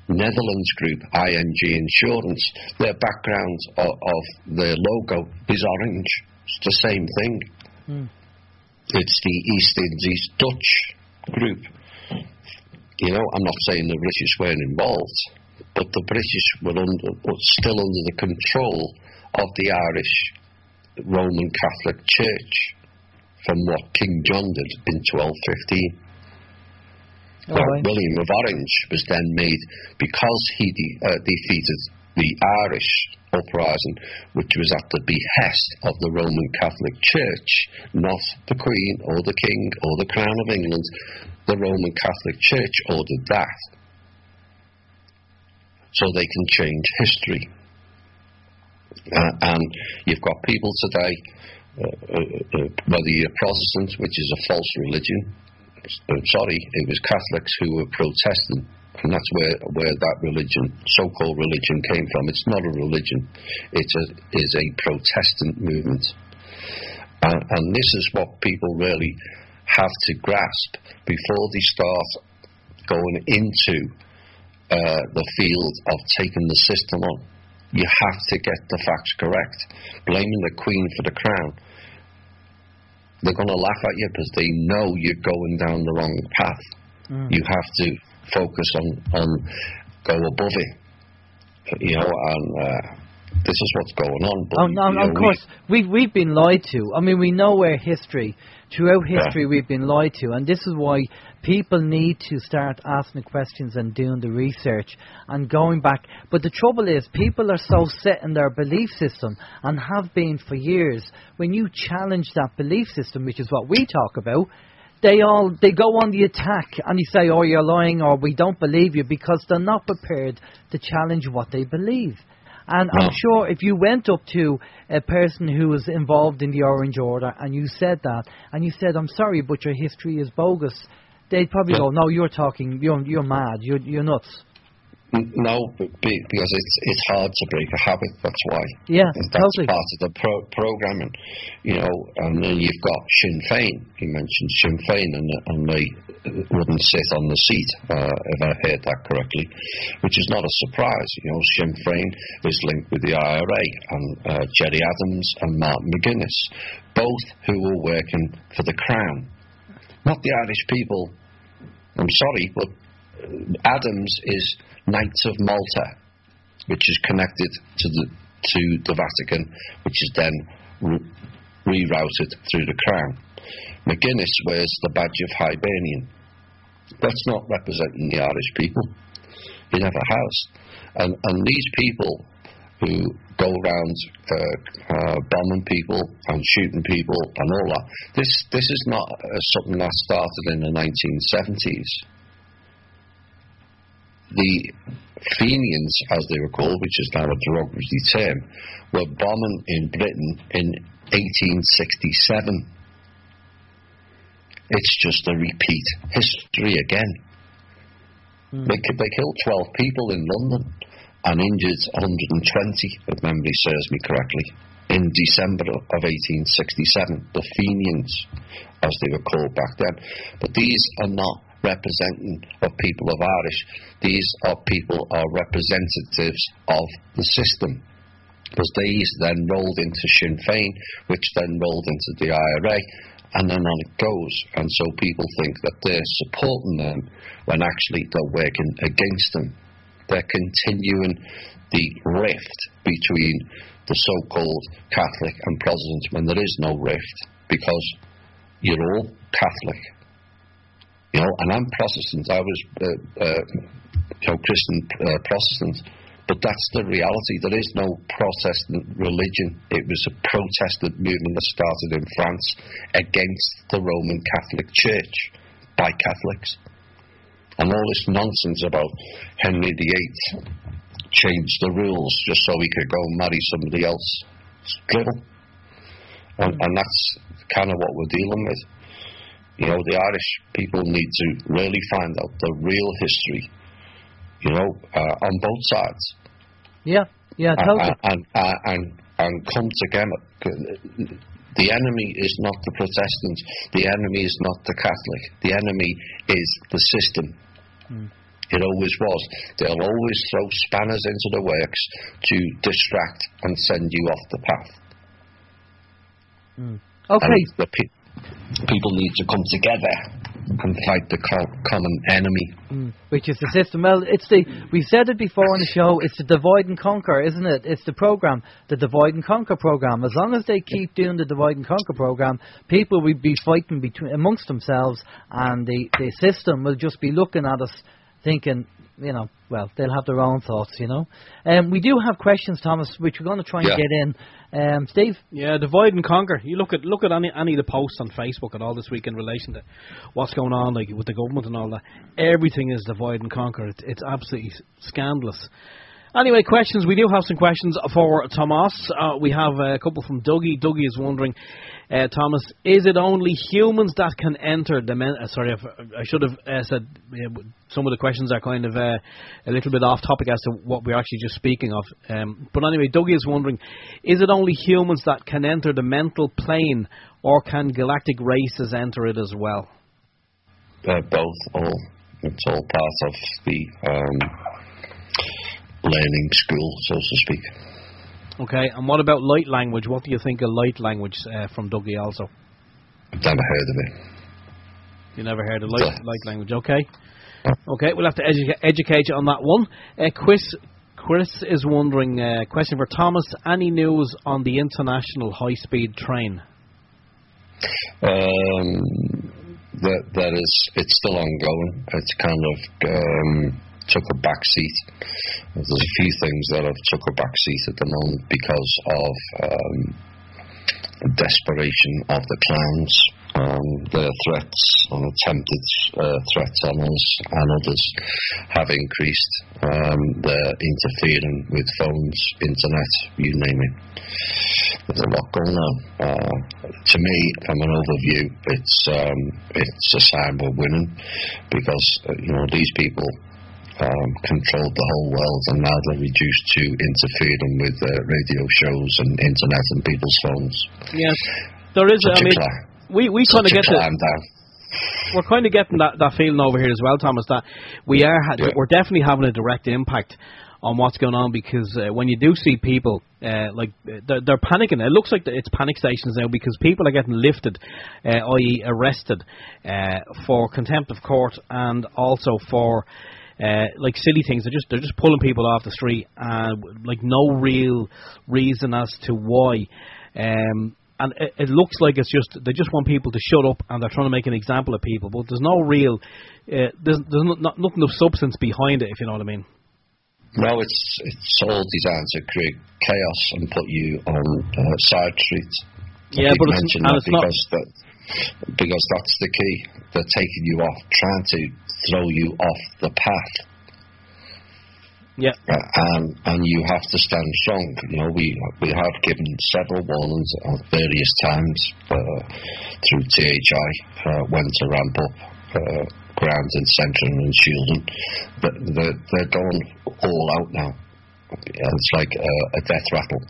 Speaker 5: Netherlands Group, ING Insurance, their background of their logo is orange. It's the same thing. It's the East Indies Dutch group. I'm not saying the British weren't involved, but the British were still under the control of the Irish Roman Catholic Church from what King John did in 1215. Right. William of Orange was then made, because he defeated the Irish uprising, which was at the behest of the Roman Catholic Church, not the Queen or the King or the Crown of England. The Roman Catholic Church ordered that, so they can change history. And you've got people today, whether you're Protestant, which is a false religion. It was Catholics who were protesting, and that's where that religion, so-called religion, came from. It's not a religion; it is a Protestant movement, and this is what people really have to grasp before they start going into the field of taking the system on. You have to get the facts correct. Blaming the Queen for the crown, they're going to laugh at you because they know you're going down the wrong path. You have to focus on go above it, and this is what's going on. But,
Speaker 1: of course, we've been lied to. I mean, we know our history. Throughout history, we've been lied to, and this is why people need to start asking the questions and doing the research and going back. But the trouble is, people are so set in their belief system, and have been for years. When you challenge that belief system, which is what we talk about, they go on the attack, and you say, "Oh, you're lying," or "We don't believe you," because they're not prepared to challenge what they believe. And I'm sure if you went up to a person who was involved in the Orange Order and you said that, and you said, "I'm sorry, but your history is bogus," they'd probably go, "No, you're mad, you're nuts."
Speaker 5: No, because it's hard to break a habit. That's why.
Speaker 1: Yeah,
Speaker 5: that's
Speaker 1: totally.
Speaker 5: part of the programming, And then you've got Sinn Féin. He mentioned Sinn Féin, and they wouldn't sit on the seat, if I heard that correctly, which is not a surprise. Sinn Féin is linked with the IRA and Gerry Adams and Martin McGuinness, both who were working for the Crown, not the Irish people. I'm sorry, but Adams is Knights of Malta, which is connected to the Vatican, which is then rerouted through the Crown. McGuinness wears the badge of Hibernian. That's not representing the Irish people. He never has. And these people who go around bombing people and shooting people and all that, this is not something that started in the 1970s. The Fenians, as they were called, which is now a derogatory term, were bombing in Britain in 1867. It's just a repeat history again. They killed 12 people in London and injured 120, if memory serves me correctly, in December of 1867. The Fenians, as they were called back then. But these are not representing of people of Irish. These are representatives of the system, because these then rolled into Sinn Féin, which then rolled into the IRA, and then on it goes. And so people think that they're supporting them when actually they're working against them. They're continuing the rift between the so-called Catholic and Protestant when there is no rift, because you're all Catholic. And I'm Protestant. I was Christian Protestant But that's the reality. There is no Protestant religion. It was a Protestant movement that started in France against the Roman Catholic Church by Catholics. And all this nonsense about Henry VIII changed the rules just so he could go and marry somebody else. It's drivel. And that's kind of what we're dealing with. You know, the Irish people need to really find out the real history, you know, on both sides.
Speaker 1: Yeah, totally.
Speaker 5: And come together. The enemy is not the Protestant. The enemy is not the Catholic. The enemy is the system. It always was. They'll always throw spanners into the works to distract and send you off the path.
Speaker 1: Okay.
Speaker 5: And people need to come together and fight the common enemy.
Speaker 1: Which is the system. Well, we said it before on the show, it's the divide and conquer, isn't it? It's the program, the divide and conquer program. As long as they keep doing the divide and conquer program, people will be fighting amongst themselves, and the system will just be looking at us thinking, you know, well, they'll have their own thoughts, you know. We do have questions, Thomas, which we're going to try and get in. Steve?
Speaker 2: Yeah, divide and conquer. You look at any of the posts on Facebook and all this week in relation to what's going on, like with the government and all that. Everything is divide and conquer. It's absolutely scandalous. Anyway, questions. We do have some questions for Thomas. We have a couple from Dougie. Dougie is wondering, Thomas, is it only humans that can enter the sorry, I should have said some of the questions are kind of a little bit off topic as to what we're actually just speaking of. But anyway, Dougie is wondering, is it only humans that can enter the mental plane, or can galactic races enter it as well?
Speaker 5: Both. It's all part of the learning school, so to speak.
Speaker 2: Okay, and what about light language? What do you think of light language from Dougie also?
Speaker 5: I've never heard of it.
Speaker 2: You never heard of light language, okay. Okay, we'll have to educate you on that one. Chris is wondering, question for Thomas, any news on the international high-speed train?
Speaker 5: It's still ongoing. It's kind of took a back seat. There's a few things that have took a back seat at the moment because of the desperation of the clans. Their threats and attempted threats on us and others have increased. They're interfering with phones, internet, you name it. There's a lot going on. To me, from an overview, it's a sign we're winning because these people controlled the whole world, and now they're reduced to interfering with radio shows and internet and people's phones.
Speaker 2: Yes, there is. We kind of get we're kind of getting that feeling over here as well, Thomas, that we're definitely having a direct impact on what's going on, because when you do see people like they're panicking. It looks like it's panic stations now, because people are getting lifted, i.e. arrested, for contempt of court, and also for like silly things. They're just pulling people off the street, like no real reason as to why. And it looks like they just want people to shut up, and they're trying to make an example of people. But there's no real, there's nothing of substance behind it, if you know what I mean.
Speaker 5: No, it's all designed to create chaos and put you on side streets.
Speaker 2: Yeah, but it's not.
Speaker 5: Because that's the key. They're taking you off, trying to throw you off the path.
Speaker 2: Yeah.
Speaker 5: And you have to stand strong. We have given several warnings at various times through THI when to ramp up ground and centering and shielding. But they're going all out now. It's like a death rattle.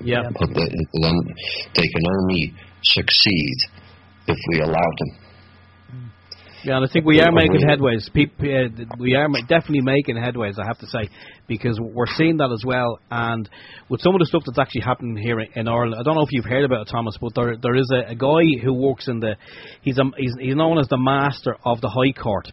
Speaker 2: Yeah.
Speaker 5: But they can only succeed if we allow them.
Speaker 2: Yeah, and I think we are making headways. We are definitely making headways, I have to say, because we're seeing that as well. And with some of the stuff that's actually happening here in Ireland, I don't know if you've heard about it, Thomas, but there is a guy who works in he's known as the Master of the High Court,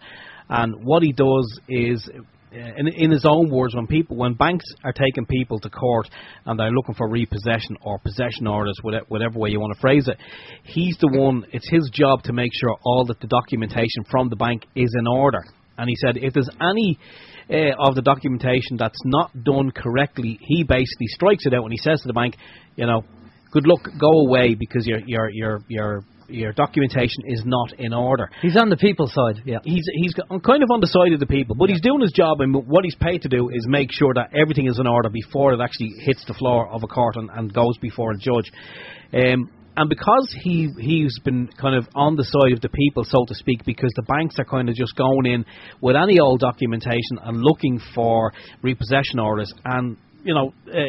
Speaker 2: and what he does is, in his own words, when banks are taking people to court and they're looking for repossession or possession orders, whatever way you want to phrase it, he's the one. It's his job to make sure all that the documentation from the bank is in order. And he said if there's any of the documentation that's not done correctly, he basically strikes it out, and he says to the bank, good luck, go away, because your documentation is not in order.
Speaker 1: He's on the people's side, yeah.
Speaker 2: He's kind of on the side of the people, but he's doing his job, and what he's paid to do is make sure that everything is in order before it actually hits the floor of a court and goes before a judge. And because he's been kind of on the side of the people, so to speak, because the banks are kind of just going in with any old documentation and looking for repossession orders, and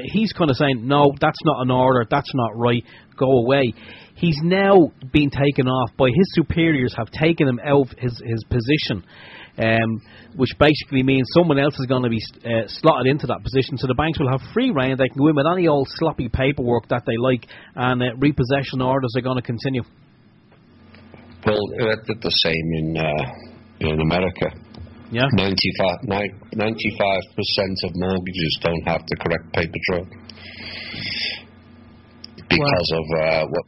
Speaker 2: he's kind of saying, no, that's not an order, that's not right, go away. He's now been taken off by his superiors, have taken him out of his position, which basically means someone else is going to be slotted into that position. So the banks will have free rein. They can go in with any old sloppy paperwork that they like, and repossession orders are going to continue.
Speaker 5: Well, it did the same in America.
Speaker 2: Yeah.
Speaker 5: 95% of mortgages don't have the correct paper trail because of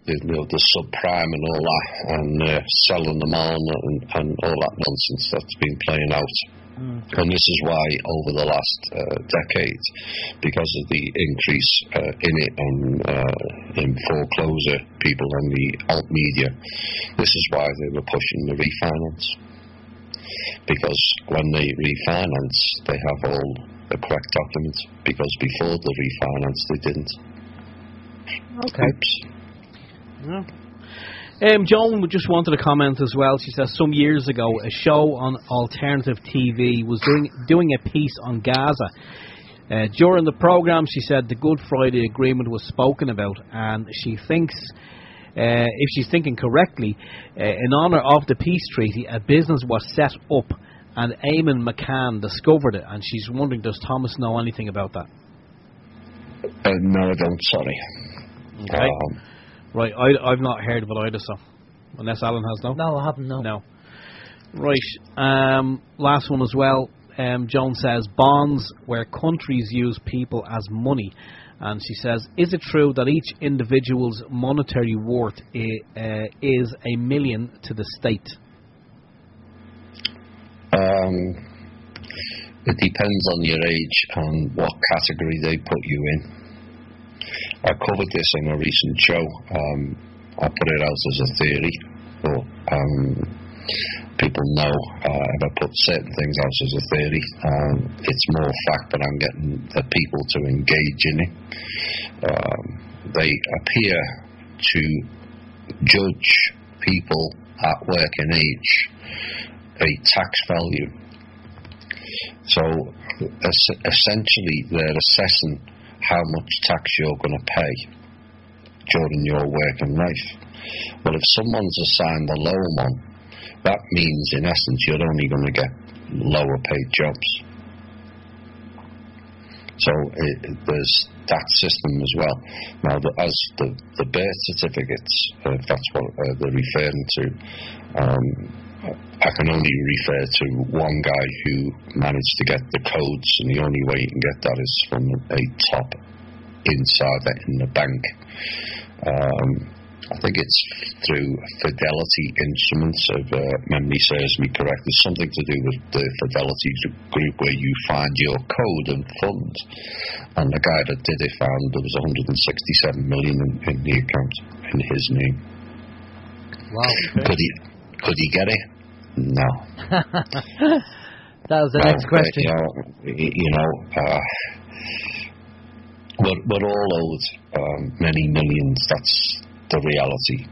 Speaker 5: the subprime and all that, and selling them on and all that nonsense that's been playing out. And this is why over the last decade, because of the increase in it and in foreclosure people and the alt media, this is why they were pushing the refinance. Because when they refinance, they have all the correct documents, because before the refinance they didn't.
Speaker 2: Okay. Yeah. Joan just wanted to comment as well. She says some years ago a show on alternative TV was doing a piece on Gaza. During the programme, she said the Good Friday Agreement was spoken about, and she thinks, if she's thinking correctly, in honour of the peace treaty, a business was set up and Eamon McCann discovered it, and she's wondering, does Thomas know anything about that?
Speaker 5: No, I don't, sorry.
Speaker 2: Okay. Right, I've not heard of it either, so unless Alan has, no?
Speaker 1: No, I haven't, no.
Speaker 2: No. Right, last one as well. Joan says, bonds where countries use people as money. And she says, is it true that each individual's monetary worth is $1 million to the state?
Speaker 5: It depends on your age and what category they put you in. I covered this in a recent show. I put it out as a theory, but people know if I put certain things out as a theory, it's more fact that I'm getting the people to engage in it. They appear to judge people at working age a tax value. So essentially they're assessing how much tax you're going to pay during your working life. Well, if someone's assigned a low one, that means in essence you're only going to get lower paid jobs. So there's that system as well. Now, as the birth certificates, if that's what they're referring to, I can only refer to one guy who managed to get the codes, and the only way you can get that is from a top insider in the bank. I think it's through Fidelity Instruments, if memory serves me correct. There's something to do with the Fidelity group where you find your code and fund. And the guy that did it found there was 167 million in the account in his name.
Speaker 1: Wow. Okay.
Speaker 5: Could he get it? No.
Speaker 1: That was the next question.
Speaker 5: We're all owed many millions. That's the reality.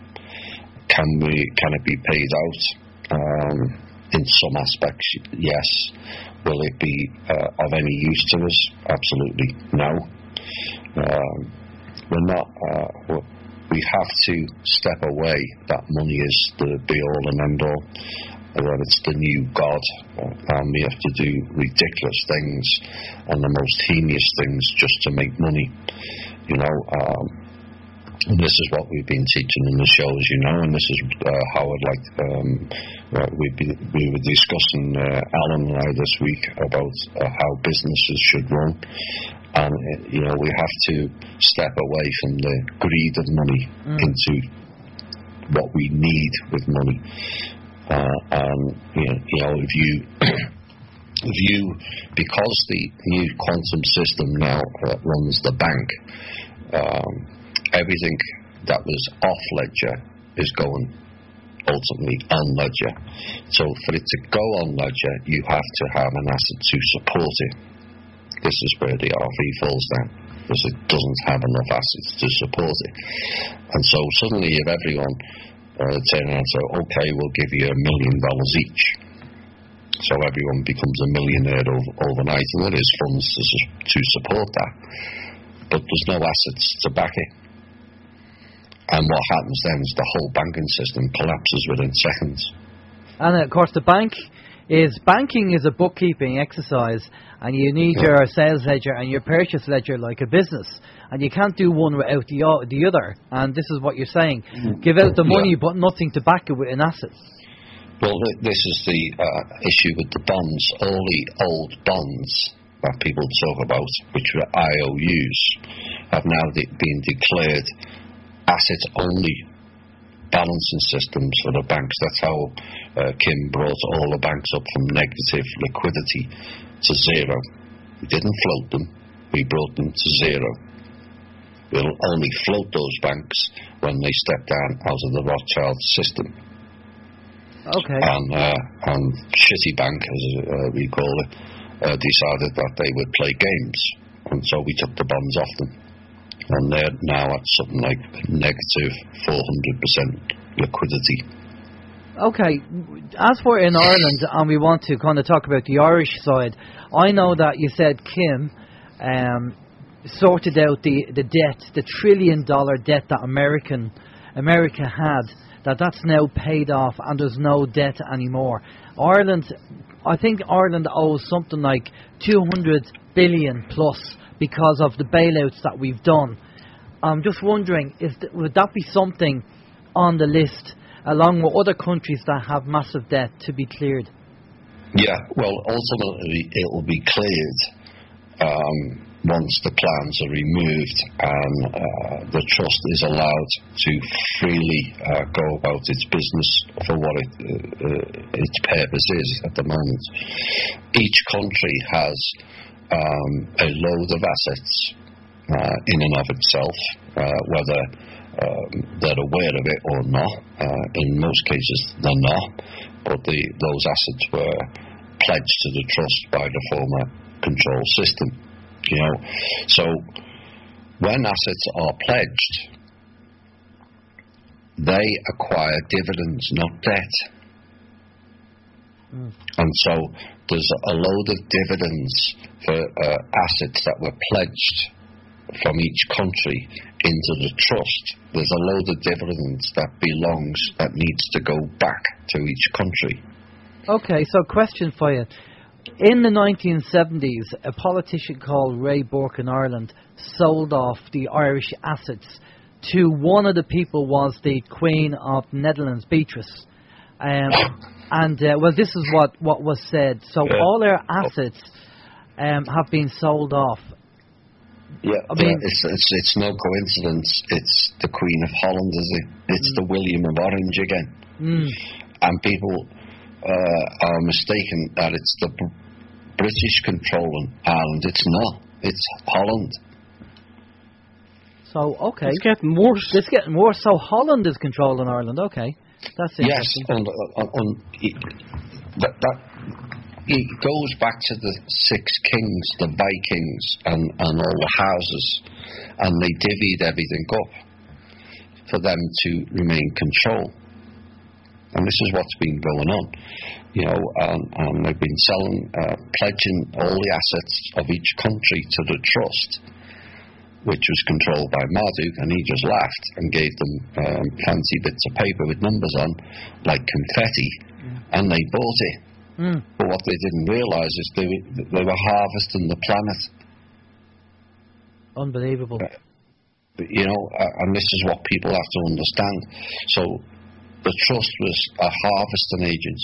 Speaker 5: Can it be paid out? In some aspects, yes. Will it be of any use to us? Absolutely no. We're not. We have to step away. That money is the be-all and end-all. That it's the new God, and we have to do ridiculous things and the most heinous things just to make money. And this is what we've been teaching in the shows, and this is how I'd like. We were discussing Alan and I this week about how businesses should run, and we have to step away from the greed of money into what we need with money. And if you view, because the new quantum system now runs the bank, everything that was off ledger is going ultimately on ledger. So for it to go on ledger, you have to have an asset to support it. This is where the RV falls down, because it doesn't have enough assets to support it. And so suddenly if everyone turn around and say, okay, we'll give you $1 million each, so everyone becomes a millionaire overnight, and there is funds to support that, but there's no assets to back it. And what happens then is the whole banking system collapses within seconds.
Speaker 1: And of course, banking is a bookkeeping exercise, and you need your sales ledger and your purchase ledger like a business, and you can't do one without the other. And this is what you're saying: give out the money, but nothing to back it with an asset.
Speaker 5: Well, this is the issue with the bonds. All the old bonds that people talk about, which were IOUs, have now been declared asset-only balancing systems for the banks. That's how Kim brought all the banks up from negative liquidity to zero. He didn't float them, he brought them to zero. We'll only float those banks when they step down out of the Rothschild system.
Speaker 1: Okay.
Speaker 5: And Citibank, as we call it, decided that they would play games, and so we took the bonds off them. And they're now at something like negative 400% liquidity.
Speaker 1: Okay, as for in Ireland, and we want to kind of talk about the Irish side, I know that you said Kim sorted out the debt, the $1 trillion debt that America had, that's now paid off and there's no debt anymore. I think Ireland owes something like 200 billion plus because of the bailouts that we've done. I'm just wondering, would that be something on the list, along with other countries that have massive debt, to be cleared?
Speaker 5: Yeah, well, ultimately it will be cleared once the plans are removed and the trust is allowed to freely go about its business for what its purpose is at the moment. Each country has a load of assets in and of itself, whether they're aware of it or not. In most cases they're not, but those assets were pledged to the trust by the former control system. So when assets are pledged, they acquire dividends, not debt. And so there's a load of dividends for assets that were pledged from each country into the trust. There's a load of dividends that needs to go back to each country.
Speaker 1: Okay, so question for you. In the 1970s, a politician called Ray Burke in Ireland sold off the Irish assets to one of the people was the Queen of Netherlands, Beatrice. Well, this is what was said. So all their assets have been sold off.
Speaker 5: Yeah, I mean, it's no coincidence. It's the Queen of Holland, is it? It's the William of Orange again. And people are mistaken that it's the British controlling Ireland. It's not. It's Holland.
Speaker 1: So, okay.
Speaker 2: It's getting worse.
Speaker 1: It's getting worse. So Holland is controlling Ireland. Okay. That's interesting.
Speaker 5: Yes, it goes back to the six kings, the Vikings, and all the houses, and they divvied everything up for them to remain control. And this is what's been going on, and they've been pledging all the assets of each country to the trust, which was controlled by Marduk, and he just laughed and gave them fancy bits of paper with numbers on, like confetti, and they bought it. But what they didn't realise is they were harvesting the planet.
Speaker 1: Unbelievable.
Speaker 5: And this is what people have to understand. So the trust was a harvesting agent.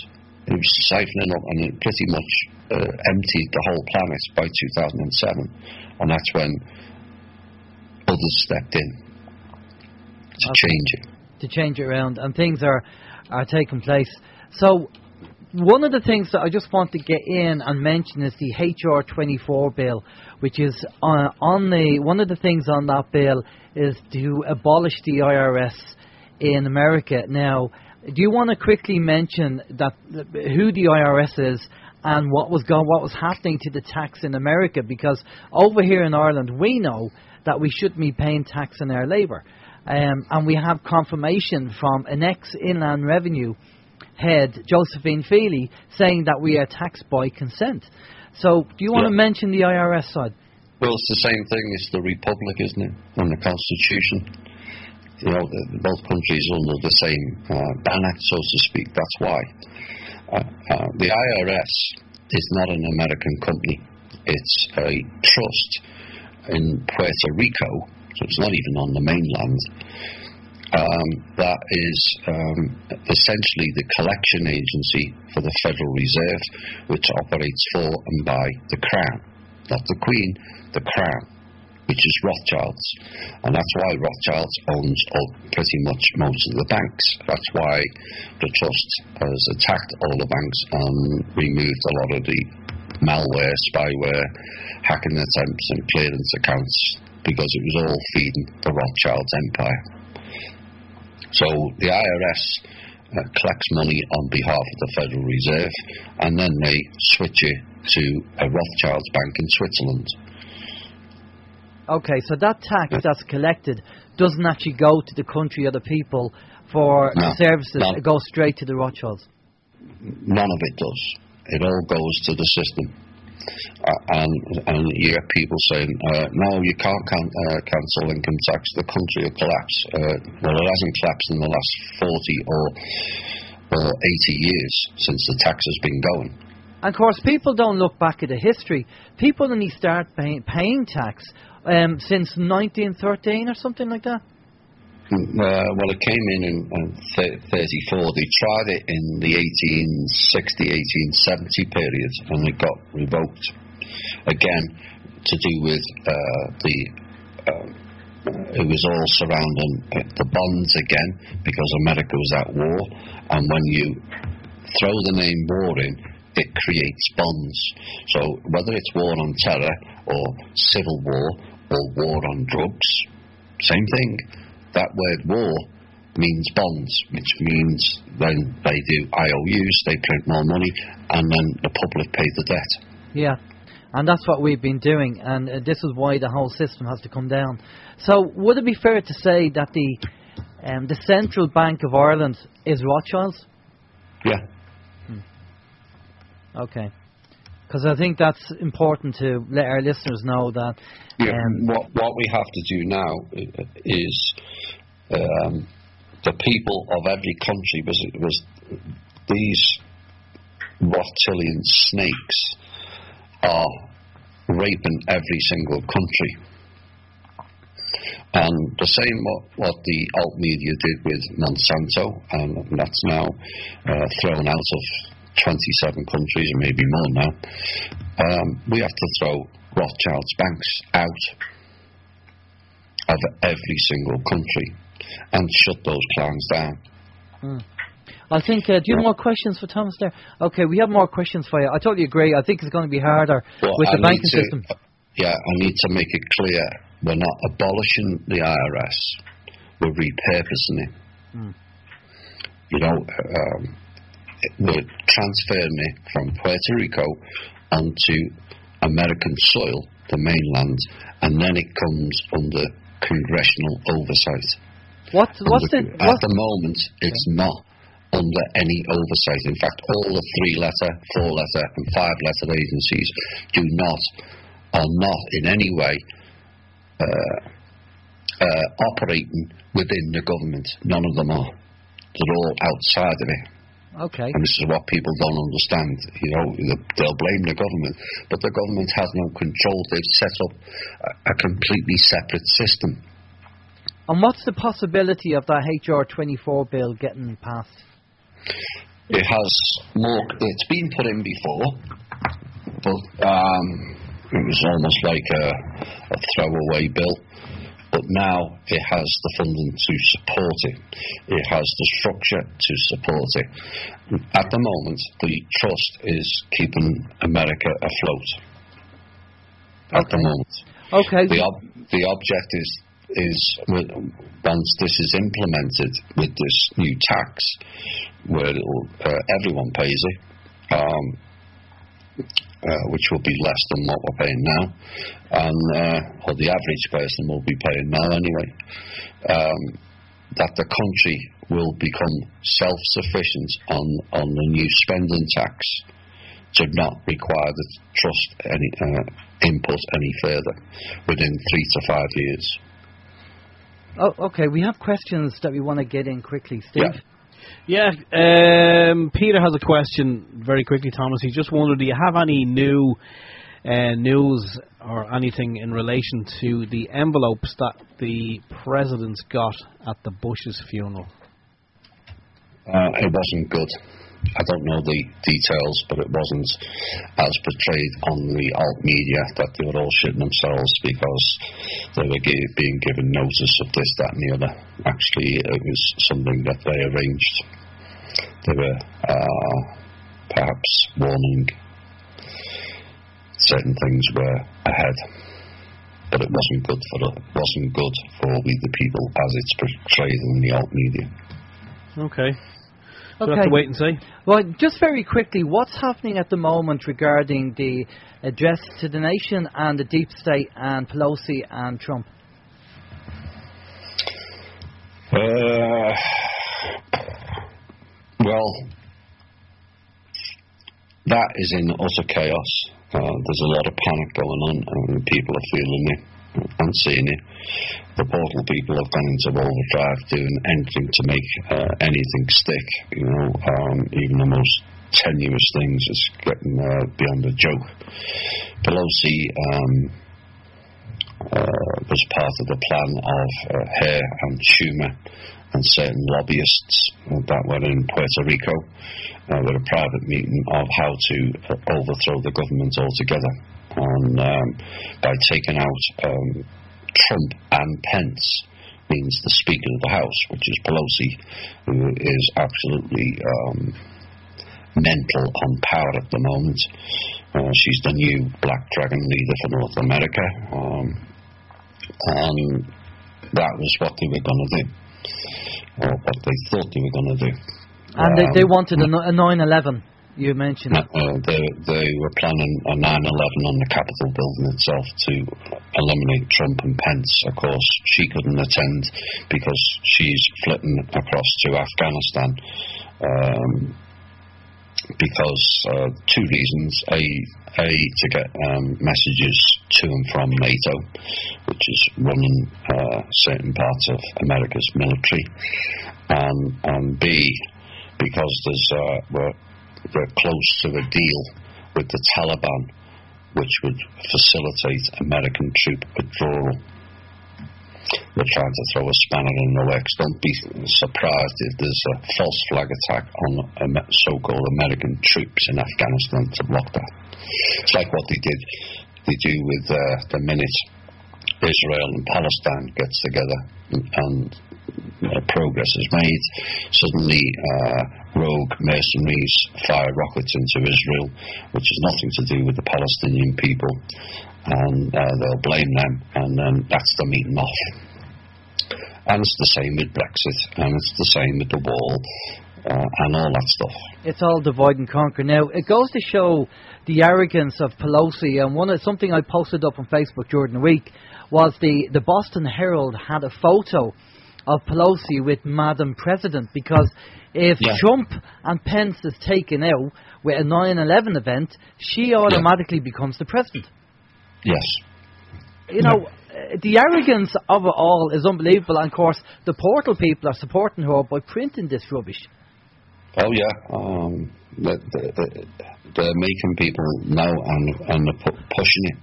Speaker 5: It was siphoning up, and it pretty much emptied the whole planet by 2007, and that's when others stepped in to change it.
Speaker 1: To change it around, and things are taking place. So one of the things that I just want to get in and mention is the HR24 bill, which is one of the things on that bill is to abolish the IRS in America. Now, do you want to quickly mention that who the IRS is and what was happening to the tax in America? Because over here in Ireland, we know that we shouldn't be paying tax on our labour, and we have confirmation from an ex-Inland Revenue head, Josephine Feely, saying that we are taxed by consent. So, do you want to mention the IRS side?
Speaker 5: Well, it's the same thing. It's the Republic, isn't it? And the Constitution. You know, both countries under the same banner, so to speak. That's why. The IRS is not an American company. It's a trust in Puerto Rico, so it's not even on the mainland. That is essentially the collection agency for the Federal Reserve, which operates for and by the Crown. Not the Queen, the Crown, which is Rothschilds. And that's why Rothschilds owns pretty much most of the banks. That's why the trust has attacked all the banks and removed a lot of the malware, spyware, hacking attempts and clearance accounts, because it was all feeding the Rothschilds empire. So the IRS collects money on behalf of the Federal Reserve, and then they switch it to a Rothschild's bank in Switzerland.
Speaker 1: Okay, so that tax that's collected doesn't actually go to the country or the people for services. It goes straight to the Rothschilds.
Speaker 5: None of it does. It all goes to the system. And you get people saying, no, you can't cancel income tax, the country will collapse. Well, it hasn't collapsed in the last 40 or 80 years since the tax has been going.
Speaker 1: And of course, people don't look back at the history. People only start paying tax since 1913 or something like that.
Speaker 5: Well, it came in 34. They tried it in the 1860, 1870 period, and it got revoked. Again, to do with it was all surrounding the bonds again, because America was at war, and when you throw the name war in, it creates bonds. So whether it's war on terror or civil war or war on drugs, same thing. That word war means bonds, which means then they do IOUs, they print more money, and then the public pay the debt.
Speaker 1: Yeah, and that's what we've been doing, and this is why the whole system has to come down. So would it be fair to say that the Central Bank of Ireland is Rothschilds?
Speaker 5: Yeah.
Speaker 1: Okay. Because I think that's important to let our listeners know that...
Speaker 5: What we have to do now is the people of every country, because these Rothschildian snakes are raping every single country. And the same what the alt media did with Monsanto, and that's now thrown out of 27 countries, and maybe more now. We have to throw Rothschild's banks out of every single country and shut those clans down.
Speaker 1: I think, do you have more questions for Thomas there? Okay, we have more questions for you. I totally agree. I think it's going to be harder with the banking system.
Speaker 5: Yeah, I need to make it clear, we're not abolishing the IRS, we're repurposing it. You know, we're transferring it from Puerto Rico onto American soil, the mainland, and then it comes under congressional oversight. At the moment, it's not under any oversight. In fact, all the 3-letter, 4-letter, and 5-letter agencies are not in any way operating within the government. None of them are. They're all outside of it.
Speaker 1: Okay.
Speaker 5: And this is what people don't understand. You know, they'll blame the government, but the government has no control. They've set up a completely separate system.
Speaker 1: And what's the possibility of that HR24 bill getting passed?
Speaker 5: It has more. It's been put in before, but it was almost like a throwaway bill. But But now it has the funding to support it. It has the structure to support it. At the moment, the trust is keeping America afloat. At the moment.
Speaker 1: Okay.
Speaker 5: The object is once this is implemented with this new tax, where everyone pays it, which will be less than what we're paying now, and or the average person will be paying now anyway, that the country will become self-sufficient on the new spending tax to not require the trust any input any further within 3 to 5 years.
Speaker 1: Oh, okay. We have questions that we want to get in quickly, Steve.
Speaker 2: Yeah. Peter has a question very quickly, Thomas. He just wondered, do you have any new news or anything in relation to the envelopes that the presidents got at the Bush's funeral?
Speaker 5: It wasn't good. I don't know the details, but it wasn't as portrayed on the alt media, that they were all shitting themselves because they were being given notice of this, that and the other. Actually, it was something that they arranged. They were perhaps warning certain things were ahead, but it wasn't good for we the people as it's portrayed in the alt media.
Speaker 2: Okay. We'll have to wait and see.
Speaker 1: Well, just very quickly, what's happening at the moment regarding the address to the nation and the deep state and Pelosi and Trump?
Speaker 5: Well, that is in utter chaos. There's a lot of panic going on, and people are feeling it and seeing it. The portal people have gone into overdrive, doing anything to make anything stick. Even the most tenuous things is getting beyond a joke. Pelosi was part of the plan of her and Schumer and certain lobbyists that were in Puerto Rico with a private meeting of how to overthrow the government altogether. And by taking out Trump and Pence means the Speaker of the House, which is Pelosi, who is absolutely mental on power at the moment. She's the new Black Dragon leader for North America, and that was what they were going to do, or what they thought they were going to do.
Speaker 1: And they wanted a 9/11. You mentioned
Speaker 5: they were planning a 9/11 on the Capitol building itself to eliminate Trump and Pence. Of course, she couldn't attend because she's flitting across to Afghanistan because two reasons. A to get messages to and from NATO, which is running certain parts of America's military, and B, because we're close to a deal with the Taliban, which would facilitate American troop withdrawal. They're trying to throw a spanner in the works. Don't be surprised if there's a false flag attack on so-called American troops in Afghanistan to block that. It's like what they do with the minute Israel and Palestine gets together and progress is made. Suddenly rogue mercenaries fire rockets into Israel, which has nothing to do with the Palestinian people, and they'll blame them, and then that's the meeting off. And it's the same with Brexit, and it's the same with the wall, and all that stuff.
Speaker 1: It's all divide and conquer. Now, it goes to show the arrogance of Pelosi, and something I posted up on Facebook during the week was the Boston Herald had a photo of Pelosi with Madam President, because if Trump and Pence is taken out with a 9/11 event, she automatically becomes the president.
Speaker 5: Yes.
Speaker 1: The arrogance of it all is unbelievable, and of course the portal people are supporting her by printing this rubbish.
Speaker 5: Oh yeah, they're making people know, and they're pushing it.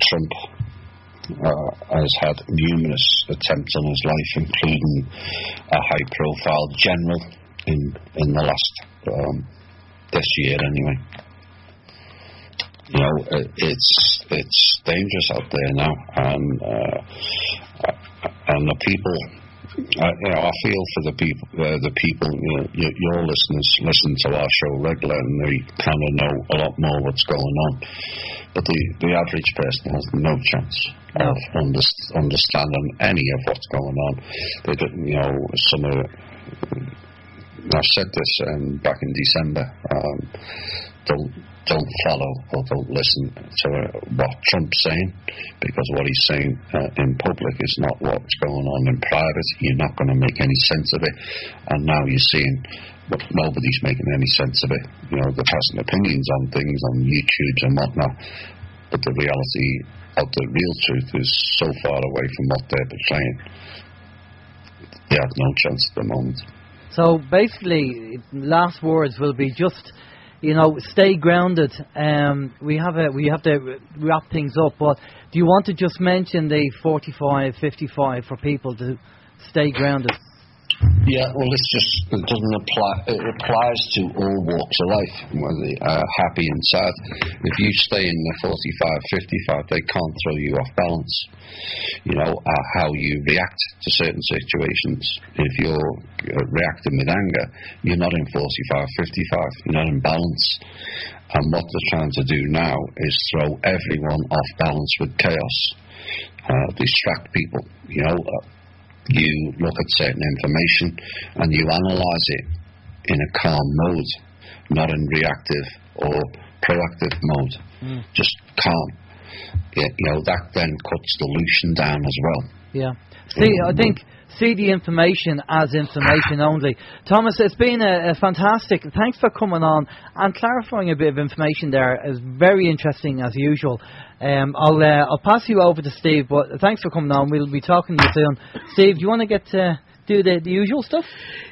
Speaker 5: Trump has had numerous attempts on his life, including a high-profile general in the last this year anyway. You know, it's dangerous out there now, and the people. You know, I feel for the people. You know, your listeners listen to our show regular, and they kind of know a lot more what's going on. But the average person has no chance of understanding any of what's going on. They don't, you know, I've said this back in December. Don't follow or don't listen to what Trump's saying, because what he's saying in public is not what's going on in private. You're not going to make any sense of it. And now you're seeing nobody's making any sense of it. You know, they're passing opinions on things on YouTube and whatnot, but the reality of the real truth is so far away from what they're portraying. They have no chance at the moment.
Speaker 1: So basically, last words will be just, you know, stay grounded. We have to wrap things up, but do you want to just mention the 45-55 for people to stay grounded?
Speaker 5: Yeah, well, it doesn't apply. It applies to all walks of life, whether they are happy and sad. If you stay in the 45-55, they can't throw you off balance. You know, how you react to certain situations. If you're reacting with anger, you're not in 45-55. You're not in balance. And what they're trying to do now is throw everyone off balance with chaos, distract people. You know. You look at certain information and you analyse it in a calm mode, not in reactive or proactive mode. Just calm. Yeah, you know, that then cuts dilution down as well.
Speaker 1: Yeah. See the information as information only. Thomas, it's been a fantastic. Thanks for coming on and clarifying a bit of information there. It's very interesting as usual. I'll pass you over to Steve, but thanks for coming on. We'll be talking to you soon. Steve, do you want to get do the usual stuff?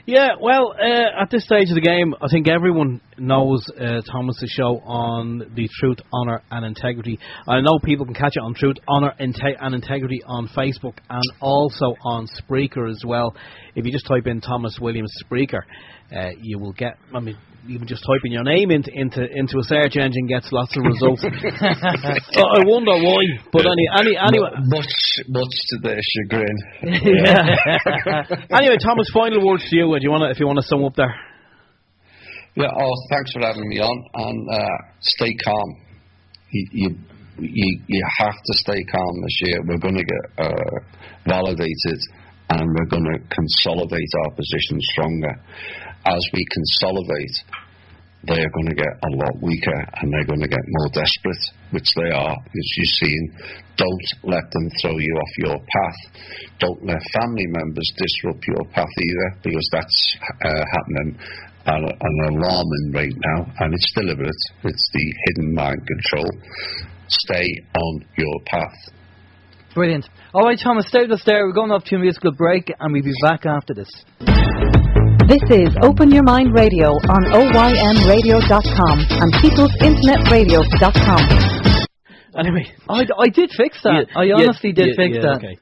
Speaker 2: Yeah, well, at this stage of the game, I think everyone knows Thomas's show on the Truth, Honour and Integrity. I know people can catch it on Truth, Honour and Integrity on Facebook and also on Spreaker as well. If you just type in Thomas Williams Spreaker, you will get, I mean, even just typing your name into a search engine gets lots of results. I wonder why, but anyway.
Speaker 5: Much to their chagrin.
Speaker 2: Anyway, Thomas, final words to you. If you want to sum up there.
Speaker 5: Yeah. Oh, thanks for having me on, and stay calm. You have to stay calm this year. We're going to get validated, and we're going to consolidate our position stronger. As we consolidate, they're going to get a lot weaker and they're going to get more desperate, which they are, as you've seen. Don't let them throw you off your path. Don't let family members disrupt your path either, because that's happening at an alarming rate now, and it's deliberate. It's the hidden mind control. Stay on your path.
Speaker 1: Brilliant. All right, Thomas, stay with us there. We're going off to a musical break and we'll be back after this.
Speaker 3: This is Open Your Mind Radio on OYMradio.com and people'sInternetRadio.com.
Speaker 2: Anyway,
Speaker 1: I did fix that. I honestly did fix that.
Speaker 2: Okay.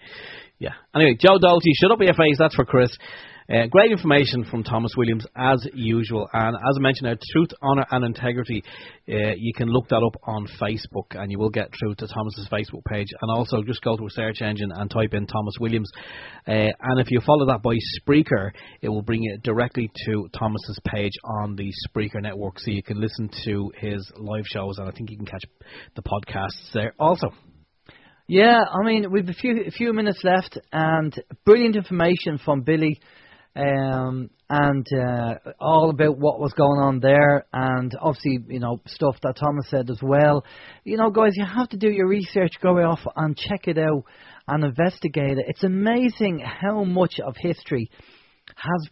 Speaker 2: Yeah. Anyway, Joe Doherty, shut up with your face. That's for Chris. Great information from Thomas Williams as usual, and as I mentioned, Truth, Honour and Integrity, you can look that up on Facebook and you will get through to Thomas's Facebook page, and also just go to a search engine and type in Thomas Williams, and if you follow that by Spreaker, it will bring you directly to Thomas's page on the Spreaker network, so you can listen to his live shows, and I think you can catch the podcasts there also.
Speaker 1: Yeah, I mean, we've a few minutes left, and brilliant information from Billy. And all about what was going on there, and obviously, you know, stuff that Thomas said as well. You know, guys, you have to do your research, go off and check it out and investigate it. It's amazing how much of history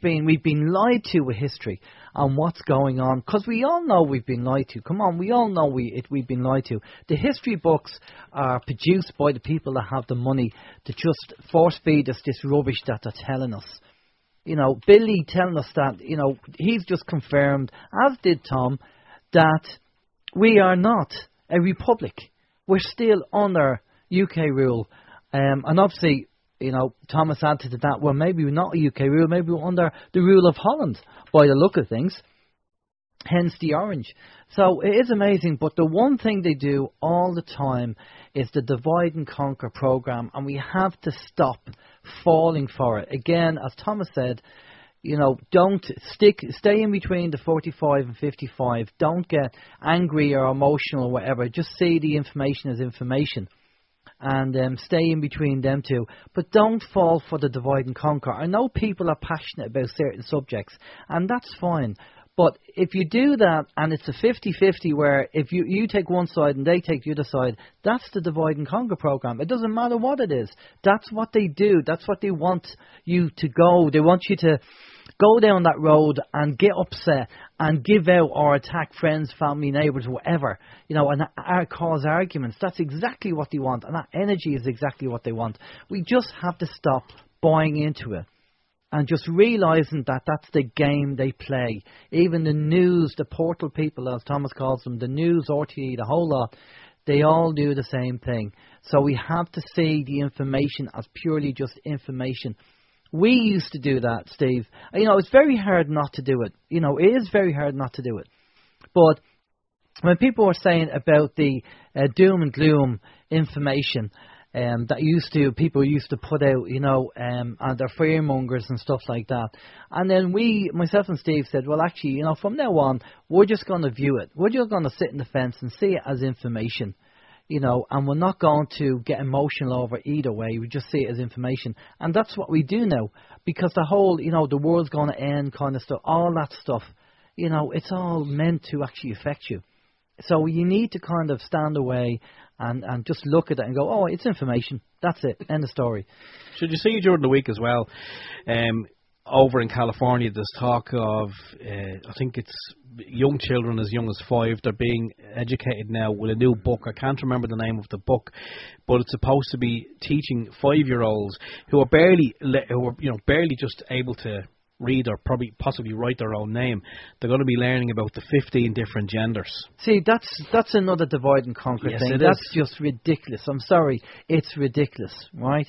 Speaker 1: we've been lied to with history and what's going on, because we all know we've been lied to. Come on, we all know we've been lied to. The history books are produced by the people that have the money to just force feed us this rubbish that they're telling us. You know, Billy telling us that, you know, he's just confirmed, as did Tom, that we are not a republic. We're still under UK rule. And obviously, you know, Thomas added to that, well, maybe we're not a UK rule, maybe we're under the rule of Holland, by the look of things. hence the orange. So it is amazing, but the one thing they do all the time is the divide and conquer program, and we have to stop falling for it. Again, as Thomas said, don't stay in between the 45 and 55. Don't get angry or emotional or whatever. Just see the information as information. And stay in between them two. But don't fall for the divide and conquer. I know people are passionate about certain subjects, and that's fine. But if you do that, and it's a 50-50 where if you take one side and they take the other side, that's the divide and conquer program. It doesn't matter what it is. That's what they do. That's what they want you to go. They want you to go down that road and get upset and give out or attack friends, family, neighbours, whatever, and cause arguments. That's exactly what they want, and that energy is exactly what they want. We just have to stop buying into it and just realising that that's the game they play. Even the news, the portal people, as Thomas calls them, the news, RTE, the whole lot, they all do the same thing. So we have to see the information as purely just information. We used to do that, Steve. It's very hard not to do it. It is very hard not to do it. But when people were saying about the doom and gloom information that people used to put out, and their fearmongers and stuff like that. And then myself and Steve said, well, actually, from now on, we're just going to view it. We're just going to sit in the fence and see it as information. And we're not going to get emotional over either way. We just see it as information. And that's what we do now. Because the whole, the world's going to end kind of stuff, all that stuff, it's all meant to actually affect you. So you need to kind of stand away and just look at it and go, oh, it's information. That's it. End of story.
Speaker 2: Should you see during the week as well, over in California, there's talk of, I think it's young children as young as 5. They're being educated now with a new book. I can't remember the name of the book, but it's supposed to be teaching 5-year-olds who are barely just able to read or possibly write their own name. They're going to be learning about the 15 different genders.
Speaker 1: See, that's another divide and conquer thing. That's just ridiculous. I'm sorry, it's ridiculous, right?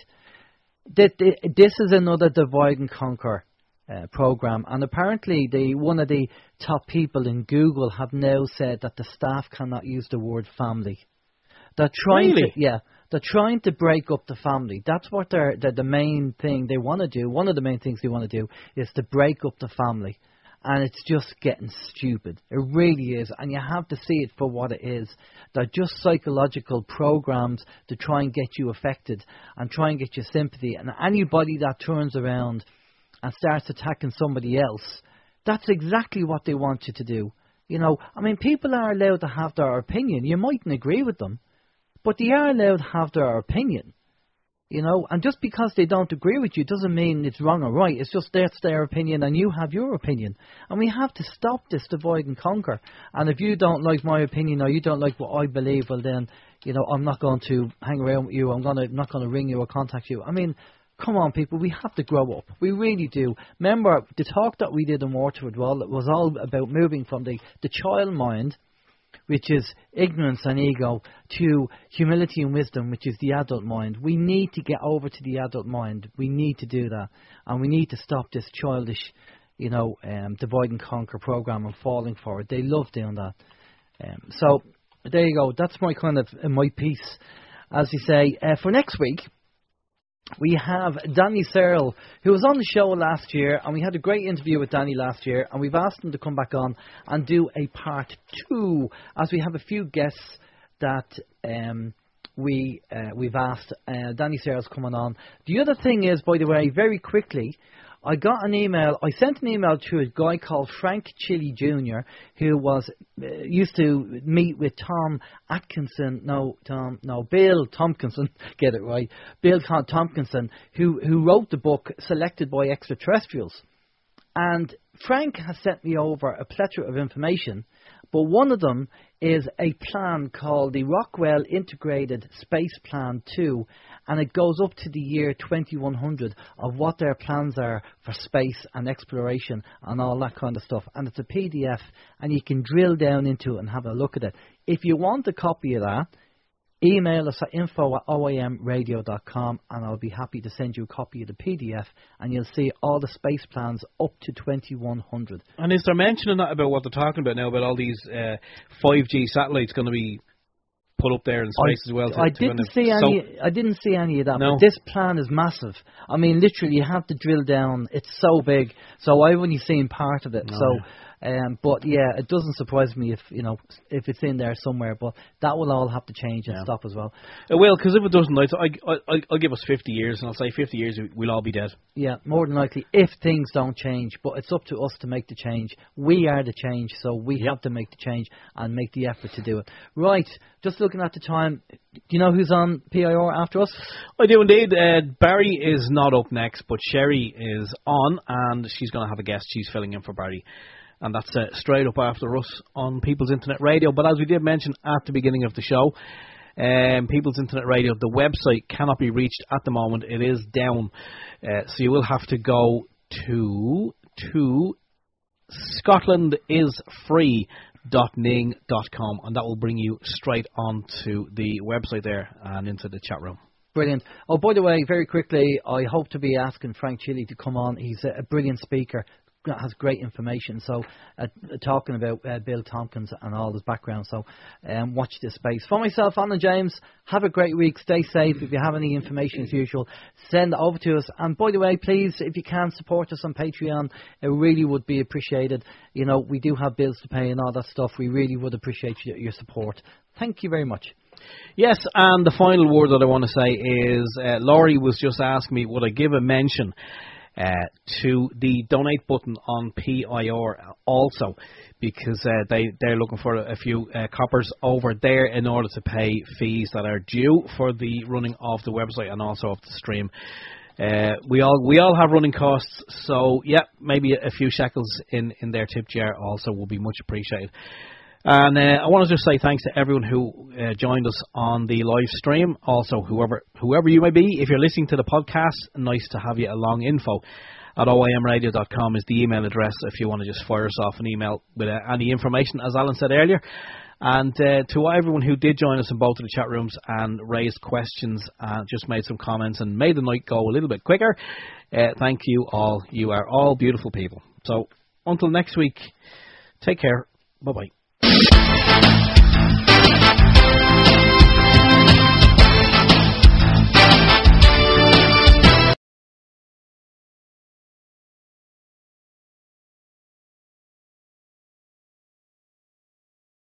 Speaker 1: This is another divide and conquer program, and apparently one of the top people in Google have now said that the staff cannot use the word family. They're trying they're trying to break up the family. That's what they're the main thing they want to do. One of the main things they want to do is to break up the family, and it's just getting stupid. It really is, and you have to see it for what it is. They're just psychological programs to try and get you affected and try and get your sympathy. And anybody that turns around and starts attacking somebody else, that's exactly what they want you to do. People are allowed to have their opinion. You mightn't agree with them, but they are allowed to have their opinion. And just because they don't agree with you doesn't mean it's wrong or right. It's just that's their opinion and you have your opinion. And we have to stop this divide and conquer. And if you don't like my opinion or you don't like what I believe, well then, I'm not going to hang around with you. I'm not going to ring you or contact you. Come on, people, we have to grow up. We really do. Remember, the talk that we did in Waterford, well, it was all about moving from the child mind, which is ignorance and ego, to humility and wisdom, which is the adult mind. We need to get over to the adult mind. We need to do that. And we need to stop this childish, divide and conquer program and falling for it. They love doing that. So, there you go. That's my my piece. As you say, for next week, we have Danny Searle, who was on the show last year, and we had a great interview with Danny last year, and we've asked him to come back on and do a part 2, as we have a few guests that we've asked. Danny Searle's coming on. The other thing is, by the way, very quickly, I sent an email to a guy called Frank Chili Jr., who used to meet with Bill Tompkinson, get it right, Bill Tompkinson, who wrote the book Selected by Extraterrestrials. And Frank has sent me over a plethora of information, but one of them is a plan called the Rockwell Integrated Space Plan 2, and it goes up to the year 2100 of what their plans are for space and exploration and all that kind of stuff. And it's a PDF, and you can drill down into it and have a look at it. If you want a copy of that, email us at info@oymradio.com, and I'll be happy to send you a copy of the PDF, and you'll see all the space plans up to 2100.
Speaker 2: And is there mention in that about what they're talking about now, about all these 5G satellites going to be put up there in space as well?
Speaker 1: I didn't see any of that.
Speaker 2: No.
Speaker 1: But this plan is massive. I mean, literally, you have to drill down. It's so big. So I've only seen part of it.
Speaker 2: No.
Speaker 1: So, but yeah, it doesn't surprise me if it's in there somewhere. But that will all have to change and stop as well.
Speaker 2: It will, because if it doesn't, I'll give us 50 years, and I'll say 50 years we'll all be dead.
Speaker 1: Yeah, more than likely, if things don't change. But it's up to us to make the change. We are the change, so we have to make the change and make the effort to do it. Right, just looking at the time, do you know who's on PIR after us?
Speaker 2: I do indeed. Barry is not up next, but Sherry is on, and she's going to have a guest. She's filling in for Barry. And that's straight up after us on People's Internet Radio. But as we did mention at the beginning of the show, People's Internet Radio, the website cannot be reached at the moment. It is down. So you will have to go to scotlandisfree.ning.com, and that will bring you straight onto the website there and into the chat room.
Speaker 1: Brilliant. Oh, by the way, very quickly, I hope to be asking Frank Chili to come on. He's a brilliant speaker. Has great information, so talking about Bill Tompkins and all his background, so watch this space. For myself, Anna James, have a great week, stay safe. If you have any information as usual, send it over to us, and by the way, please, if you can, support us on Patreon. It really would be appreciated. You know, we do have bills to pay and all that stuff. We really would appreciate your support. Thank you very much.
Speaker 2: Yes, and the final word that I want to say is Laurie was just asking me, would I give a mention to the donate button on PIR also, because they're looking for a few coppers over there in order to pay fees that are due for the running of the website and also of the stream. We all have running costs, so yeah, maybe a few shekels in their tip jar also will be much appreciated. And I want to just say thanks to everyone who joined us on the live stream. Also, whoever you may be, if you're listening to the podcast, nice to have you along. info@oymradio.com is the email address if you want to just fire us off an email with any information, as Alan said earlier. And to everyone who did join us in both of the chat rooms and raised questions and just made some comments and made the night go a little bit quicker, thank you all. You are all beautiful people. So until next week, take care. Bye-bye.